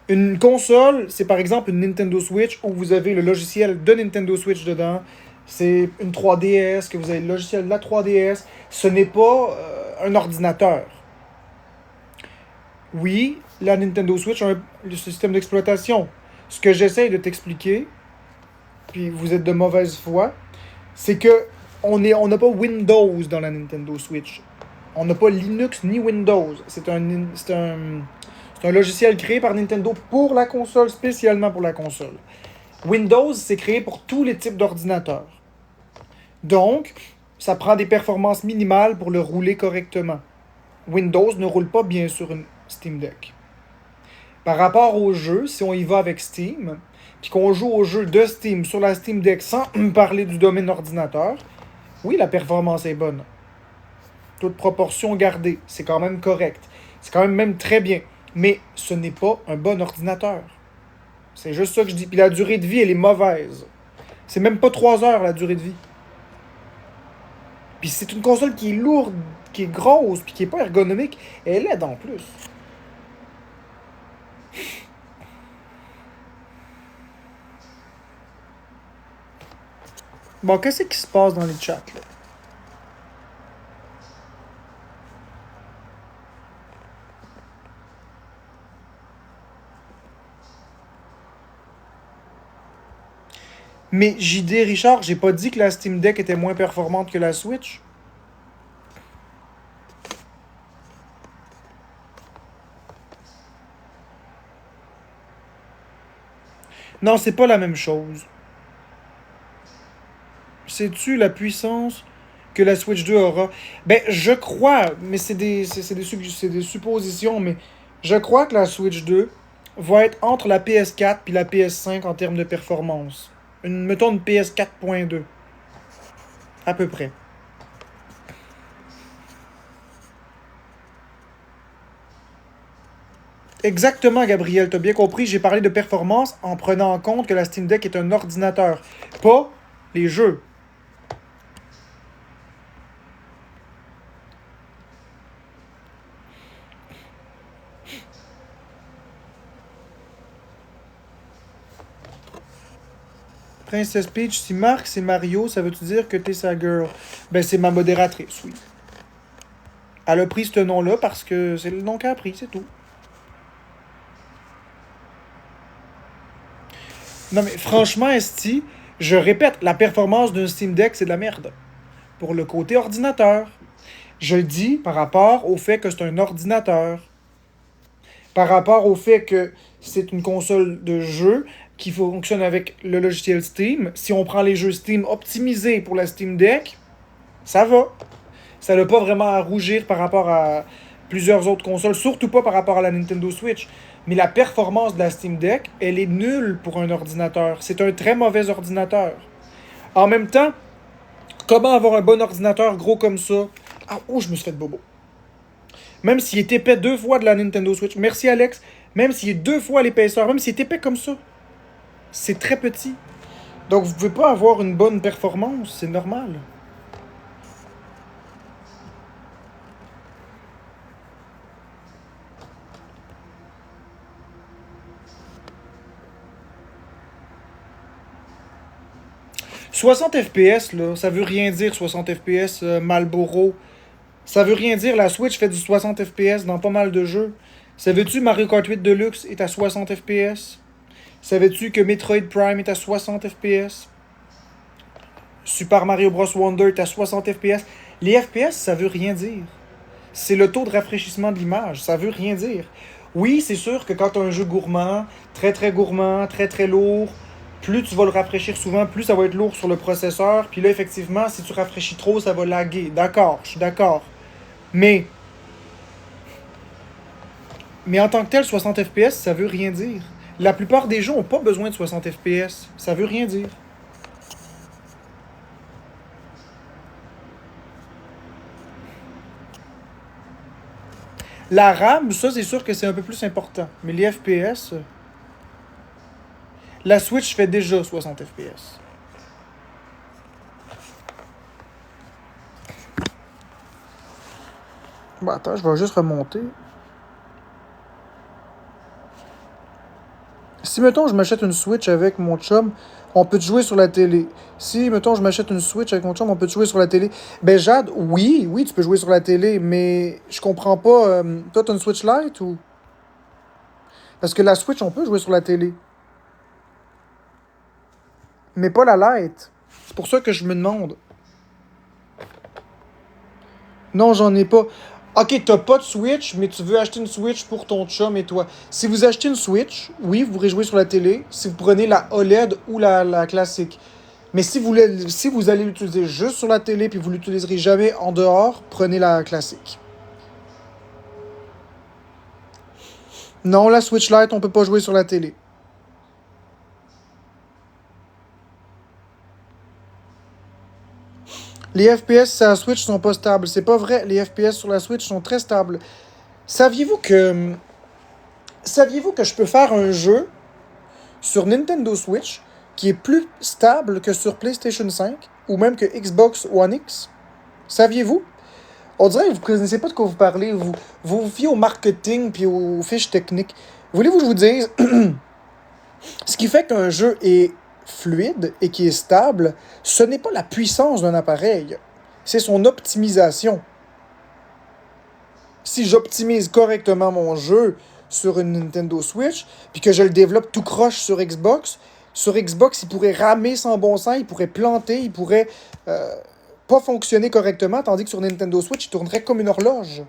A: Une console, c'est par exemple une Nintendo Switch où vous avez le logiciel de Nintendo Switch dedans. C'est une 3DS, que vous avez le logiciel de la 3DS. Ce n'est pas un ordinateur. Oui, la Nintendo Switch a le système d'exploitation. Ce que j'essaye de t'expliquer, puis vous êtes de mauvaise foi, c'est que on n'a pas Windows dans la Nintendo Switch. On n'a pas Linux ni Windows. C'est un logiciel créé par Nintendo pour la console, spécialement pour la console. Windows, c'est créé pour tous les types d'ordinateurs. Donc, ça prend des performances minimales pour le rouler correctement. Windows ne roule pas bien sur une Steam Deck. Par rapport au jeu, si on y va avec Steam, puis qu'on joue au jeu de Steam sur la Steam Deck sans parler du domaine ordinateur, oui, la performance est bonne. Toute proportion gardée, c'est quand même correct. C'est quand même très bien. Mais ce n'est pas un bon ordinateur. C'est juste ça que je dis. Puis la durée de vie, elle est mauvaise. C'est même pas 3 heures la durée de vie. Puis c'est une console qui est lourde, qui est grosse, puis qui est pas ergonomique. Et elle aide en plus. Bon, qu'est-ce qui se passe dans les chats, là? Mais JD Richard, j'ai pas dit que la Steam Deck était moins performante que la Switch. Non, c'est pas la même chose. Sais-tu la puissance que la Switch 2 aura? Ben, je crois, mais c'est des suppositions, mais je crois que la Switch 2 va être entre la PS4 et la PS5 en termes de performance. Mettons une PS 4.2. À peu près. Exactement, Gabriel, t'as bien compris. J'ai parlé de performance en prenant en compte que la Steam Deck est un ordinateur, pas les jeux. Princess Peach, si Marc c'est Mario, ça veut-tu dire que t'es sa girl? Ben, c'est ma modératrice, oui. Elle a pris ce nom-là parce que c'est le nom qu'elle a pris, c'est tout. Non, mais franchement, Esti, je répète, la performance d'un Steam Deck, c'est de la merde. Pour le côté ordinateur. Je le dis par rapport au fait que c'est un ordinateur. Par rapport au fait que c'est une console de jeu qui fonctionne avec le logiciel Steam. Si on prend les jeux Steam optimisés pour la Steam Deck, ça va. Ça n'a pas vraiment à rougir par rapport à plusieurs autres consoles, surtout pas par rapport à la Nintendo Switch. Mais la performance de la Steam Deck, elle est nulle pour un ordinateur. C'est un très mauvais ordinateur. En même temps, comment avoir un bon ordinateur gros comme ça? Ah, oh, je me suis fait bobo. Même s'il est épais 2 fois de la Nintendo Switch. Merci Alex. Même s'il est 2 fois l'épaisseur, même s'il est épais comme ça. C'est très petit. Donc vous pouvez pas avoir une bonne performance, c'est normal. « 60 FPS, là, ça veut rien dire 60 FPS Marlboro. Ça veut rien dire, la Switch fait du 60 FPS dans pas mal de jeux. Savais-tu Mario Kart 8 Deluxe est à 60 FPS? Savais-tu que Metroid Prime est à 60 FPS? Super Mario Bros. Wonder est à 60 FPS. Les FPS, ça veut rien dire. C'est le taux de rafraîchissement de l'image. Ça veut rien dire. Oui, c'est sûr que quand tu as un jeu gourmand, très très lourd, plus tu vas le rafraîchir souvent, plus ça va être lourd sur le processeur. Puis là, effectivement, si tu rafraîchis trop, ça va laguer. D'accord, je suis d'accord. Mais, mais en tant que tel, 60 FPS, ça veut rien dire. La plupart des jeux n'ont pas besoin de 60 FPS. Ça veut rien dire. La RAM, ça, c'est sûr que c'est un peu plus important. Mais les FPS, la Switch fait déjà 60 FPS. Bon, attends, je vais juste remonter. Si, mettons, je m'achète une Switch avec mon chum, on peut jouer sur la télé. Si, mettons, je m'achète une Switch avec mon chum, on peut jouer sur la télé. Ben, Jade, oui, tu peux jouer sur la télé, mais je comprends pas. Toi, t'as une Switch Lite ou. Parce que la Switch, on peut jouer sur la télé. Mais pas la Lite. C'est pour ça que je me demande. Non, j'en ai pas. Ok, t'as pas de Switch, mais tu veux acheter une Switch pour ton chum et toi. Si vous achetez une Switch, oui, vous pourrez jouer sur la télé. Si vous prenez la OLED ou la classique. Mais si vous allez l'utiliser juste sur la télé puis vous l'utiliserez jamais en dehors, prenez la classique. Non, la Switch Lite, on peut pas jouer sur la télé. Les FPS sur la Switch sont pas stables. C'est pas vrai. Les FPS sur la Switch sont très stables. Saviez-vous que. Saviez-vous que je peux faire un jeu sur Nintendo Switch qui est plus stable que sur PlayStation 5 ou même que Xbox One X? Saviez-vous? On dirait que vous ne connaissez pas de quoi vous parlez. Vous vous fiez au marketing puis aux fiches techniques. Voulez-vous que je vous dise ce qui fait qu'un jeu est fluide et qui est stable, ce n'est pas la puissance d'un appareil, c'est son optimisation. Si j'optimise correctement mon jeu sur une Nintendo Switch, puis que je le développe tout croche sur Xbox, il pourrait ramer sans bon sens, il pourrait planter, il pourrait pas fonctionner correctement, tandis que sur Nintendo Switch, il tournerait comme une horloge.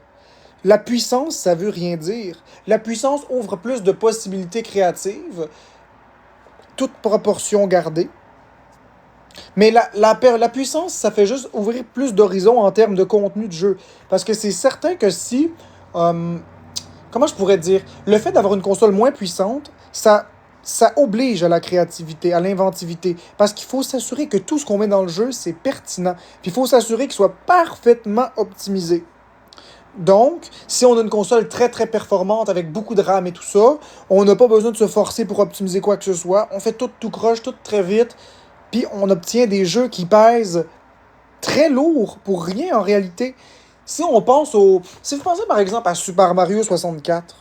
A: La puissance, ça veut rien dire. La puissance ouvre plus de possibilités créatives, toute proportion gardée. Mais la puissance, ça fait juste ouvrir plus d'horizons en termes de contenu de jeu. Parce que c'est certain que si... comment je pourrais dire? Le fait d'avoir une console moins puissante, ça oblige à la créativité, à l'inventivité. Parce qu'il faut s'assurer que tout ce qu'on met dans le jeu, c'est pertinent. Puis il faut s'assurer qu'il soit parfaitement optimisé. Donc, si on a une console très très performante avec beaucoup de RAM et tout ça, on n'a pas besoin de se forcer pour optimiser quoi que ce soit. On fait tout croche, tout très vite. Puis on obtient des jeux qui pèsent très lourd pour rien en réalité. Si on pense au... Si vous pensez par exemple à Super Mario 64,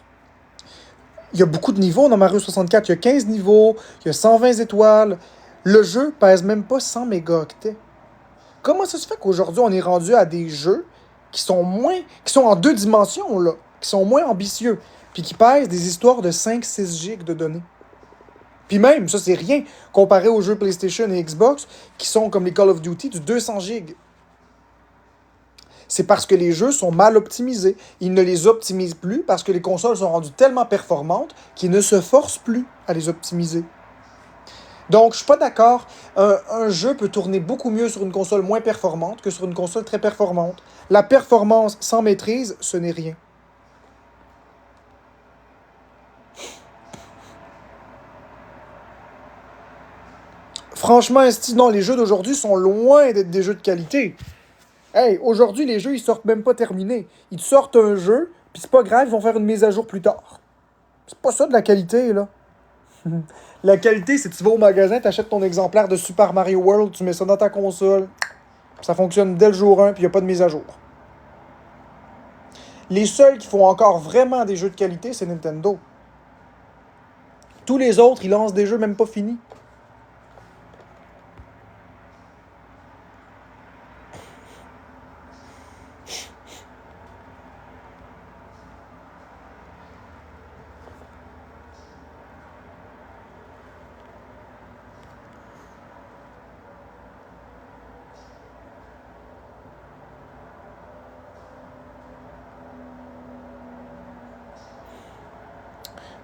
A: il y a beaucoup de niveaux dans Mario 64. Il y a 15 niveaux, il y a 120 étoiles. Le jeu pèse même pas 100 mégaoctets. Comment ça se fait qu'aujourd'hui on est rendu à des jeux qui sont en deux dimensions, là, qui sont moins ambitieux, puis qui pèsent des histoires de 5-6 gigs de données? Puis même, ça c'est rien comparé aux jeux PlayStation et Xbox qui sont comme les Call of Duty du 200 gigs. C'est parce que les jeux sont mal optimisés. Ils ne les optimisent plus parce que les consoles sont rendues tellement performantes qu'ils ne se forcent plus à les optimiser. Donc, je suis pas d'accord. Un jeu peut tourner beaucoup mieux sur une console moins performante que sur une console très performante. La performance sans maîtrise, ce n'est rien. Franchement, non, les jeux d'aujourd'hui sont loin d'être des jeux de qualité. Hey, aujourd'hui, les jeux, ils sortent même pas terminés. Ils te sortent un jeu, puis c'est pas grave, ils vont faire une mise à jour plus tard. C'est pas ça de la qualité, là. La qualité, c'est que tu vas au magasin, t'achètes ton exemplaire de Super Mario World, tu mets ça dans ta console, ça fonctionne dès le jour 1, puis il n'y a pas de mise à jour. Les seuls qui font encore vraiment des jeux de qualité, c'est Nintendo. Tous les autres, ils lancent des jeux même pas finis.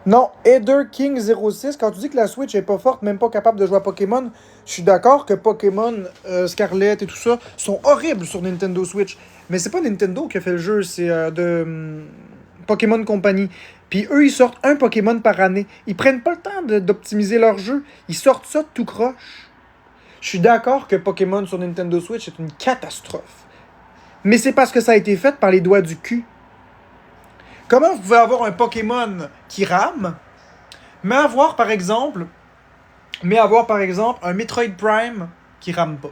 A: Non, Heather King 06, quand tu dis que la Switch est pas forte, même pas capable de jouer à Pokémon, je suis d'accord que Pokémon, Scarlet et tout ça sont horribles sur Nintendo Switch. Mais c'est pas Nintendo qui a fait le jeu, c'est Pokémon Company. Puis eux, ils sortent un Pokémon par année. Ils prennent pas le temps d'optimiser leur jeu. Ils sortent ça tout croche. Je suis d'accord que Pokémon sur Nintendo Switch est une catastrophe. Mais c'est parce que ça a été fait par les doigts du cul. Comment vous pouvez avoir un Pokémon qui rame, mais avoir par exemple un Metroid Prime qui rame pas?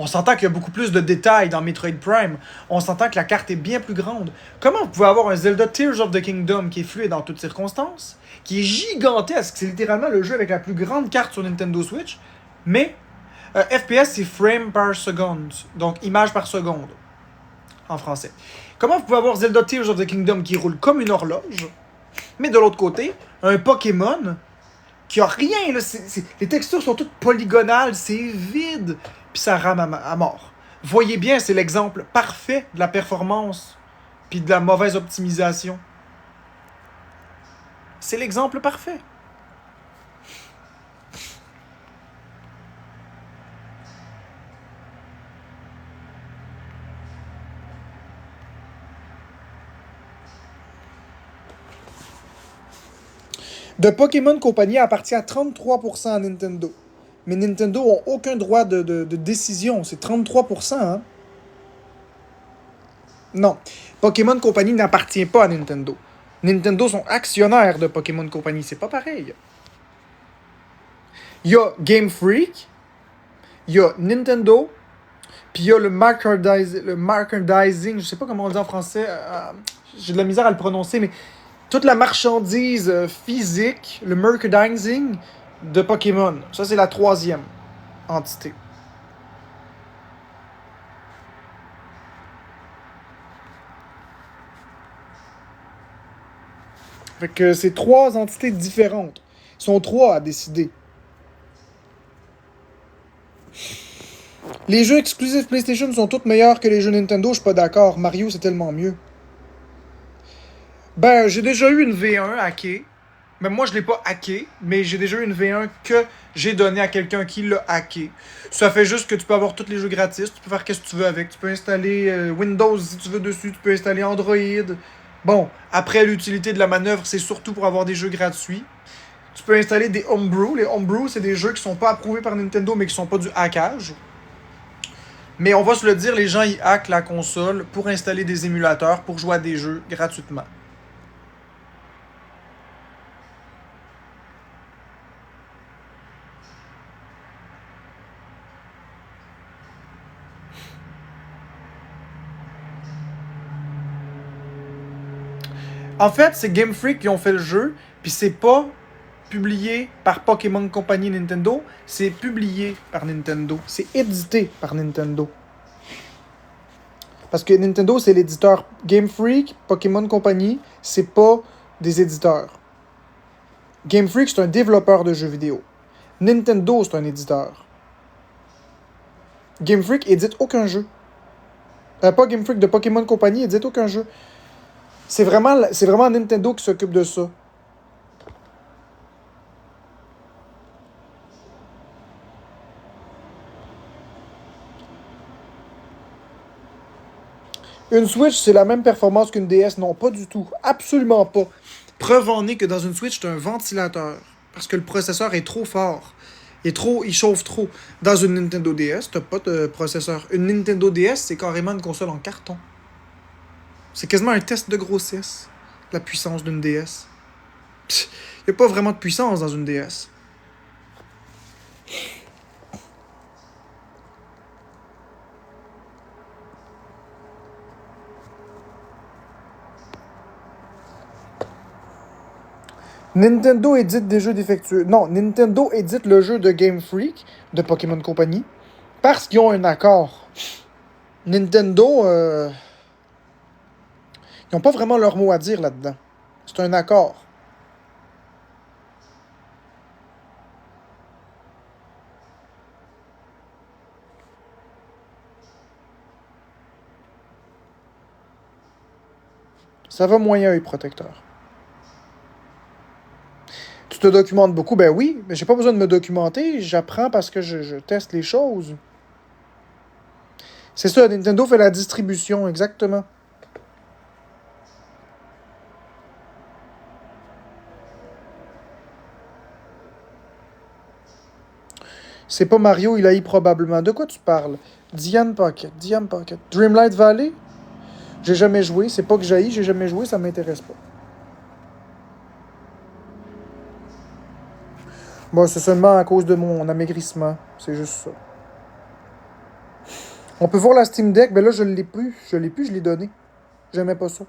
A: On s'entend qu'il y a beaucoup plus de détails dans Metroid Prime. On s'entend que la carte est bien plus grande. Comment vous pouvez avoir un Zelda Tears of the Kingdom qui est fluide dans toutes circonstances, qui est gigantesque, c'est littéralement le jeu avec la plus grande carte sur Nintendo Switch, mais FPS c'est frame par seconde, donc image par seconde en français. Comment vous pouvez avoir Zelda Tears of the Kingdom qui roule comme une horloge, mais de l'autre côté, un Pokémon qui a rien, là, les textures sont toutes polygonales, c'est vide, puis ça rame à mort. Voyez bien, c'est l'exemple parfait de la performance, puis de la mauvaise optimisation. C'est l'exemple parfait. De Pokémon Company appartient à 33% à Nintendo. Mais Nintendo n'a aucun droit de décision. C'est 33%, hein? Non. Pokémon Company n'appartient pas à Nintendo. Nintendo sont actionnaires de Pokémon Company. C'est pas pareil. Il y a Game Freak, il y a Nintendo, puis il y a le merchandising, je sais pas comment on le dit en français, j'ai de la misère à le prononcer, mais toute la marchandise physique, le merchandising, de Pokémon. Ça, c'est la troisième entité. Fait que c'est trois entités différentes. Ils sont trois à décider. Les jeux exclusifs PlayStation sont tous meilleurs que les jeux Nintendo, je suis pas d'accord. Mario, c'est tellement mieux. Ben, j'ai déjà eu une V1 hackée. Même moi, je l'ai pas hacké, mais j'ai déjà eu une V1 que j'ai donnée à quelqu'un qui l'a hacké. Ça fait juste que tu peux avoir tous les jeux gratis, tu peux faire ce que tu veux avec. Tu peux installer Windows si tu veux dessus, tu peux installer Android. Bon, après, l'utilité de la manœuvre, c'est surtout pour avoir des jeux gratuits. Tu peux installer des homebrew. Les homebrew, c'est des jeux qui sont pas approuvés par Nintendo, mais qui sont pas du hackage. Mais on va se le dire, les gens ils hackent la console pour installer des émulateurs pour jouer à des jeux gratuitement. En fait, c'est Game Freak qui ont fait le jeu, puis c'est pas publié par Pokémon Company Nintendo, c'est publié par Nintendo. C'est édité par Nintendo. Parce que Nintendo, c'est l'éditeur. Game Freak, Pokémon Company, c'est pas des éditeurs. Game Freak, c'est un développeur de jeux vidéo. Nintendo, c'est un éditeur. Game Freak édite aucun jeu. Pas Game Freak, de Pokémon Company édite aucun jeu. C'est vraiment Nintendo qui s'occupe de ça. Une Switch, c'est la même performance qu'une DS? Non, pas du tout. Absolument pas. Preuve en est que dans une Switch, c'est un ventilateur. Parce que le processeur est trop fort. Il chauffe trop. Dans une Nintendo DS, t'as pas de processeur. Une Nintendo DS, c'est carrément une console en carton. C'est quasiment un test de grossesse, la puissance d'une DS. Il n'y a pas vraiment de puissance dans une DS. Nintendo édite des jeux défectueux. Non, Nintendo édite le jeu de Game Freak, de Pokémon Company, parce qu'ils ont un accord. Nintendo, ils n'ont pas vraiment leur mot à dire là-dedans. C'est un accord. Ça va moyen œil protecteur. Tu te documentes beaucoup? Ben oui, mais j'ai pas besoin de me documenter. J'apprends parce que je teste les choses. C'est ça, Nintendo fait la distribution, exactement. C'est pas Mario, il a eu probablement. De quoi tu parles? Diane Pocket. Dreamlight Valley? J'ai jamais joué. C'est pas que j'ai jamais joué, ça m'intéresse pas. Bon, c'est seulement à cause de mon amaigrissement. C'est juste ça. On peut voir la Steam Deck, ben là, je l'ai plus. Je l'ai donné. J'aimais pas ça.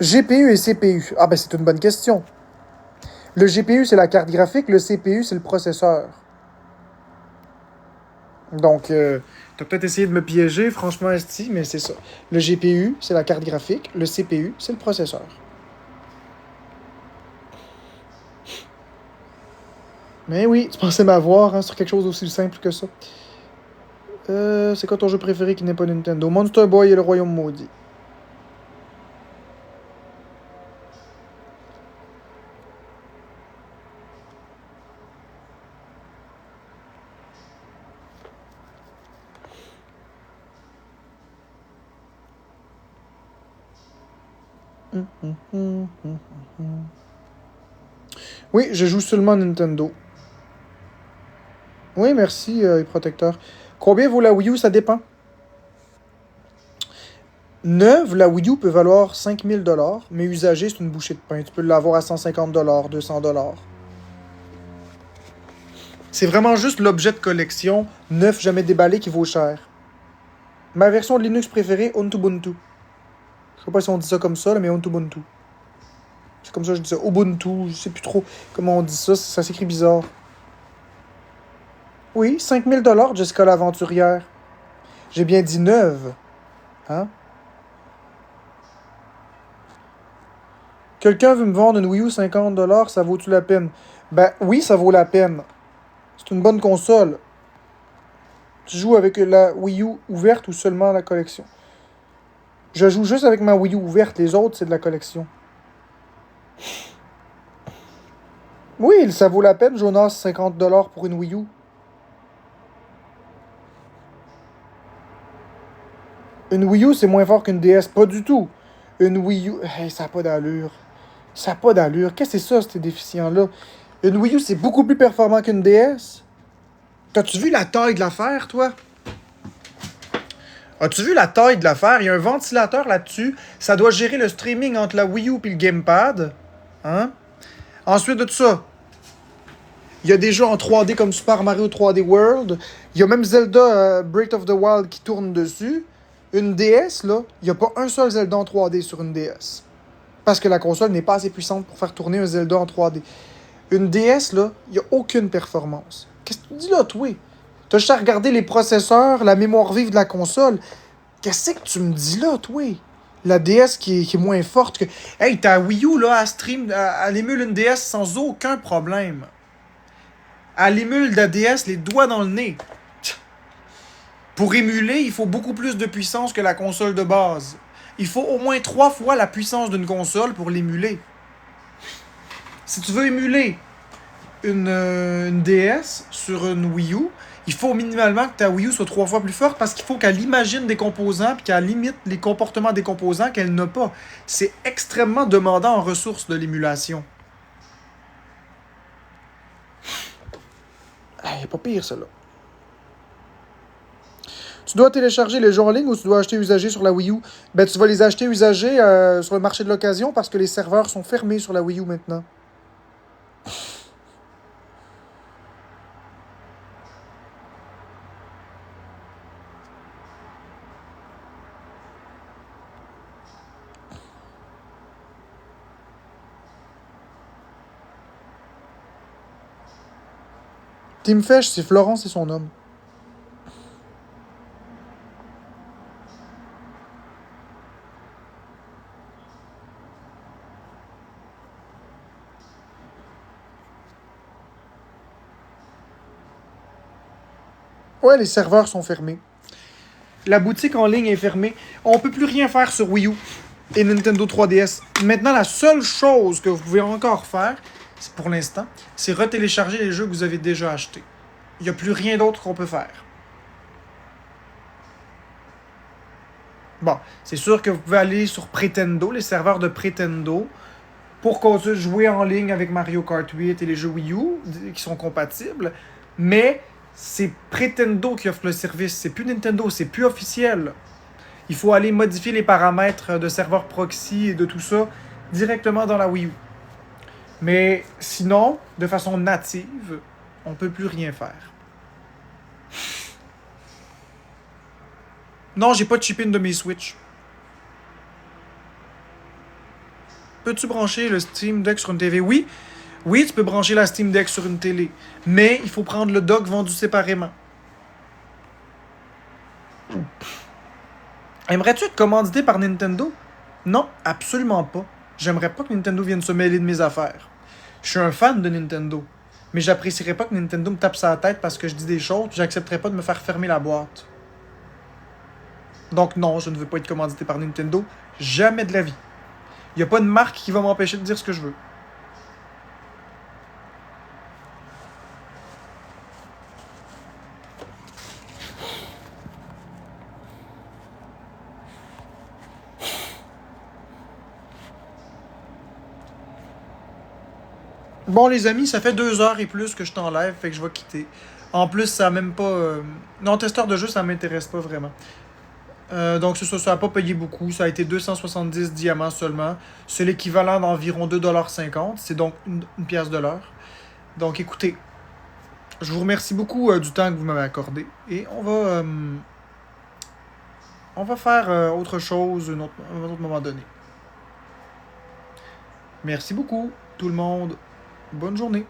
A: GPU et CPU. Ah ben, c'est une bonne question. Le GPU, c'est la carte graphique. Le CPU, c'est le processeur. Donc, t'as peut-être essayé de me piéger, franchement, Esti, mais c'est ça. Le GPU, c'est la carte graphique. Le CPU, c'est le processeur. Mais oui, tu pensais m'avoir sur quelque chose aussi simple que ça. C'est quoi ton jeu préféré qui n'est pas Nintendo? Monster Boy et le Royaume Maudit. Oui, je joue seulement Nintendo. Oui, merci, protecteur. Combien vaut la Wii U? Ça dépend. Neuve, la Wii U peut valoir 5000$, mais usagée, c'est une bouchée de pain. Tu peux l'avoir à 150$, 200$. C'est vraiment juste l'objet de collection, neuf, jamais déballé, qui vaut cher. Ma version de Linux préférée, Ubuntu. Je sais pas si on dit ça comme ça, là, mais Ubuntu. C'est comme ça que je dis ça. Ubuntu, je sais plus trop comment on dit ça. Ça s'écrit bizarre. Oui, 5000 $, Jessica l'aventurière. J'ai bien dit neuve. Hein? Quelqu'un veut me vendre une Wii U 50 $, ça vaut-tu la peine? Ben oui, ça vaut la peine. C'est une bonne console. Tu joues avec la Wii U ouverte ou seulement la collection? Je joue juste avec ma Wii U ouverte, les autres, c'est de la collection. Oui, ça vaut la peine, Jonas, 50 $ pour une Wii U. Une Wii U, c'est moins fort qu'une DS, pas du tout. Une Wii U, hey, ça n'a pas d'allure. Ça n'a pas d'allure. Qu'est-ce que c'est ça, ces déficients-là? Une Wii U, c'est beaucoup plus performant qu'une DS. T'as-tu vu la taille de l'affaire, toi? As-tu vu la taille de l'affaire? Il y a un ventilateur là-dessus. Ça doit gérer le streaming entre la Wii U et le gamepad. Hein? Ensuite de tout ça, il y a des jeux en 3D comme Super Mario 3D World. Il y a même Zelda Breath of the Wild qui tourne dessus. Une DS, là, il n'y a pas un seul Zelda en 3D sur une DS. Parce que la console n'est pas assez puissante pour faire tourner un Zelda en 3D. Une DS, là, il n'y a aucune performance. Qu'est-ce que tu dis là, toi? T'as juste à regarder les processeurs, la mémoire vive de la console. Qu'est-ce que tu me dis là, toi? La DS qui est moins forte que... Hey, ta Wii U, là, elle émule une DS sans aucun problème. Elle émule la DS les doigts dans le nez. Pour émuler, il faut beaucoup plus de puissance que la console de base. Il faut au moins 3 fois la puissance d'une console pour l'émuler. Si tu veux émuler une DS sur une Wii U, il faut minimalement que ta Wii U soit 3 fois plus forte parce qu'il faut qu'elle imagine des composants et qu'elle limite les comportements des composants qu'elle n'a pas. C'est extrêmement demandant en ressources de l'émulation. Ah, pas pire, ça, là. Tu dois télécharger les jeux en ligne ou tu dois acheter usagés sur la Wii U? Ben, tu vas les acheter usagés sur le marché de l'occasion parce que les serveurs sont fermés sur la Wii U maintenant. Tim Fesh, c'est Florence et son homme. Ouais, les serveurs sont fermés. La boutique en ligne est fermée. On peut plus rien faire sur Wii U et Nintendo 3DS. Maintenant, la seule chose que vous pouvez encore faire, pour l'instant, c'est retélécharger les jeux que vous avez déjà achetés. Il n'y a plus rien d'autre qu'on peut faire. Bon, c'est sûr que vous pouvez aller sur Pretendo, les serveurs de Pretendo, pour continuer de jouer en ligne avec Mario Kart 8 et les jeux Wii U qui sont compatibles. Mais c'est Pretendo qui offre le service. C'est plus Nintendo, c'est plus officiel. Il faut aller modifier les paramètres de serveur proxy et de tout ça directement dans la Wii U. Mais sinon, de façon native, on peut plus rien faire. Non, j'ai pas de chip-in de mes Switch. Peux-tu brancher le Steam Deck sur une TV? Oui. Oui, tu peux brancher la Steam Deck sur une télé. Mais il faut prendre le dock vendu séparément. Aimerais-tu être commandité par Nintendo? Non, absolument pas. J'aimerais pas que Nintendo vienne se mêler de mes affaires. Je suis un fan de Nintendo. Mais j'apprécierais pas que Nintendo me tape sa tête parce que je dis des choses, puis j'accepterais pas de me faire fermer la boîte. Donc non, je ne veux pas être commandité par Nintendo. Jamais de la vie. Il n'y a pas de marque qui va m'empêcher de dire ce que je veux. Bon, les amis, ça fait 2 heures et plus que je t'enlève, fait que je vais quitter. En plus, ça a même pas... Non, testeur de jeu, ça m'intéresse pas vraiment. Donc, ça n'a pas payé beaucoup. Ça a été 270 diamants seulement. C'est l'équivalent d'environ 2,50 $. C'est donc une pièce de l'heure. Donc, écoutez, je vous remercie beaucoup du temps que vous m'avez accordé. Et on va faire autre chose à un autre moment donné. Merci beaucoup, tout le monde. Bonne journée.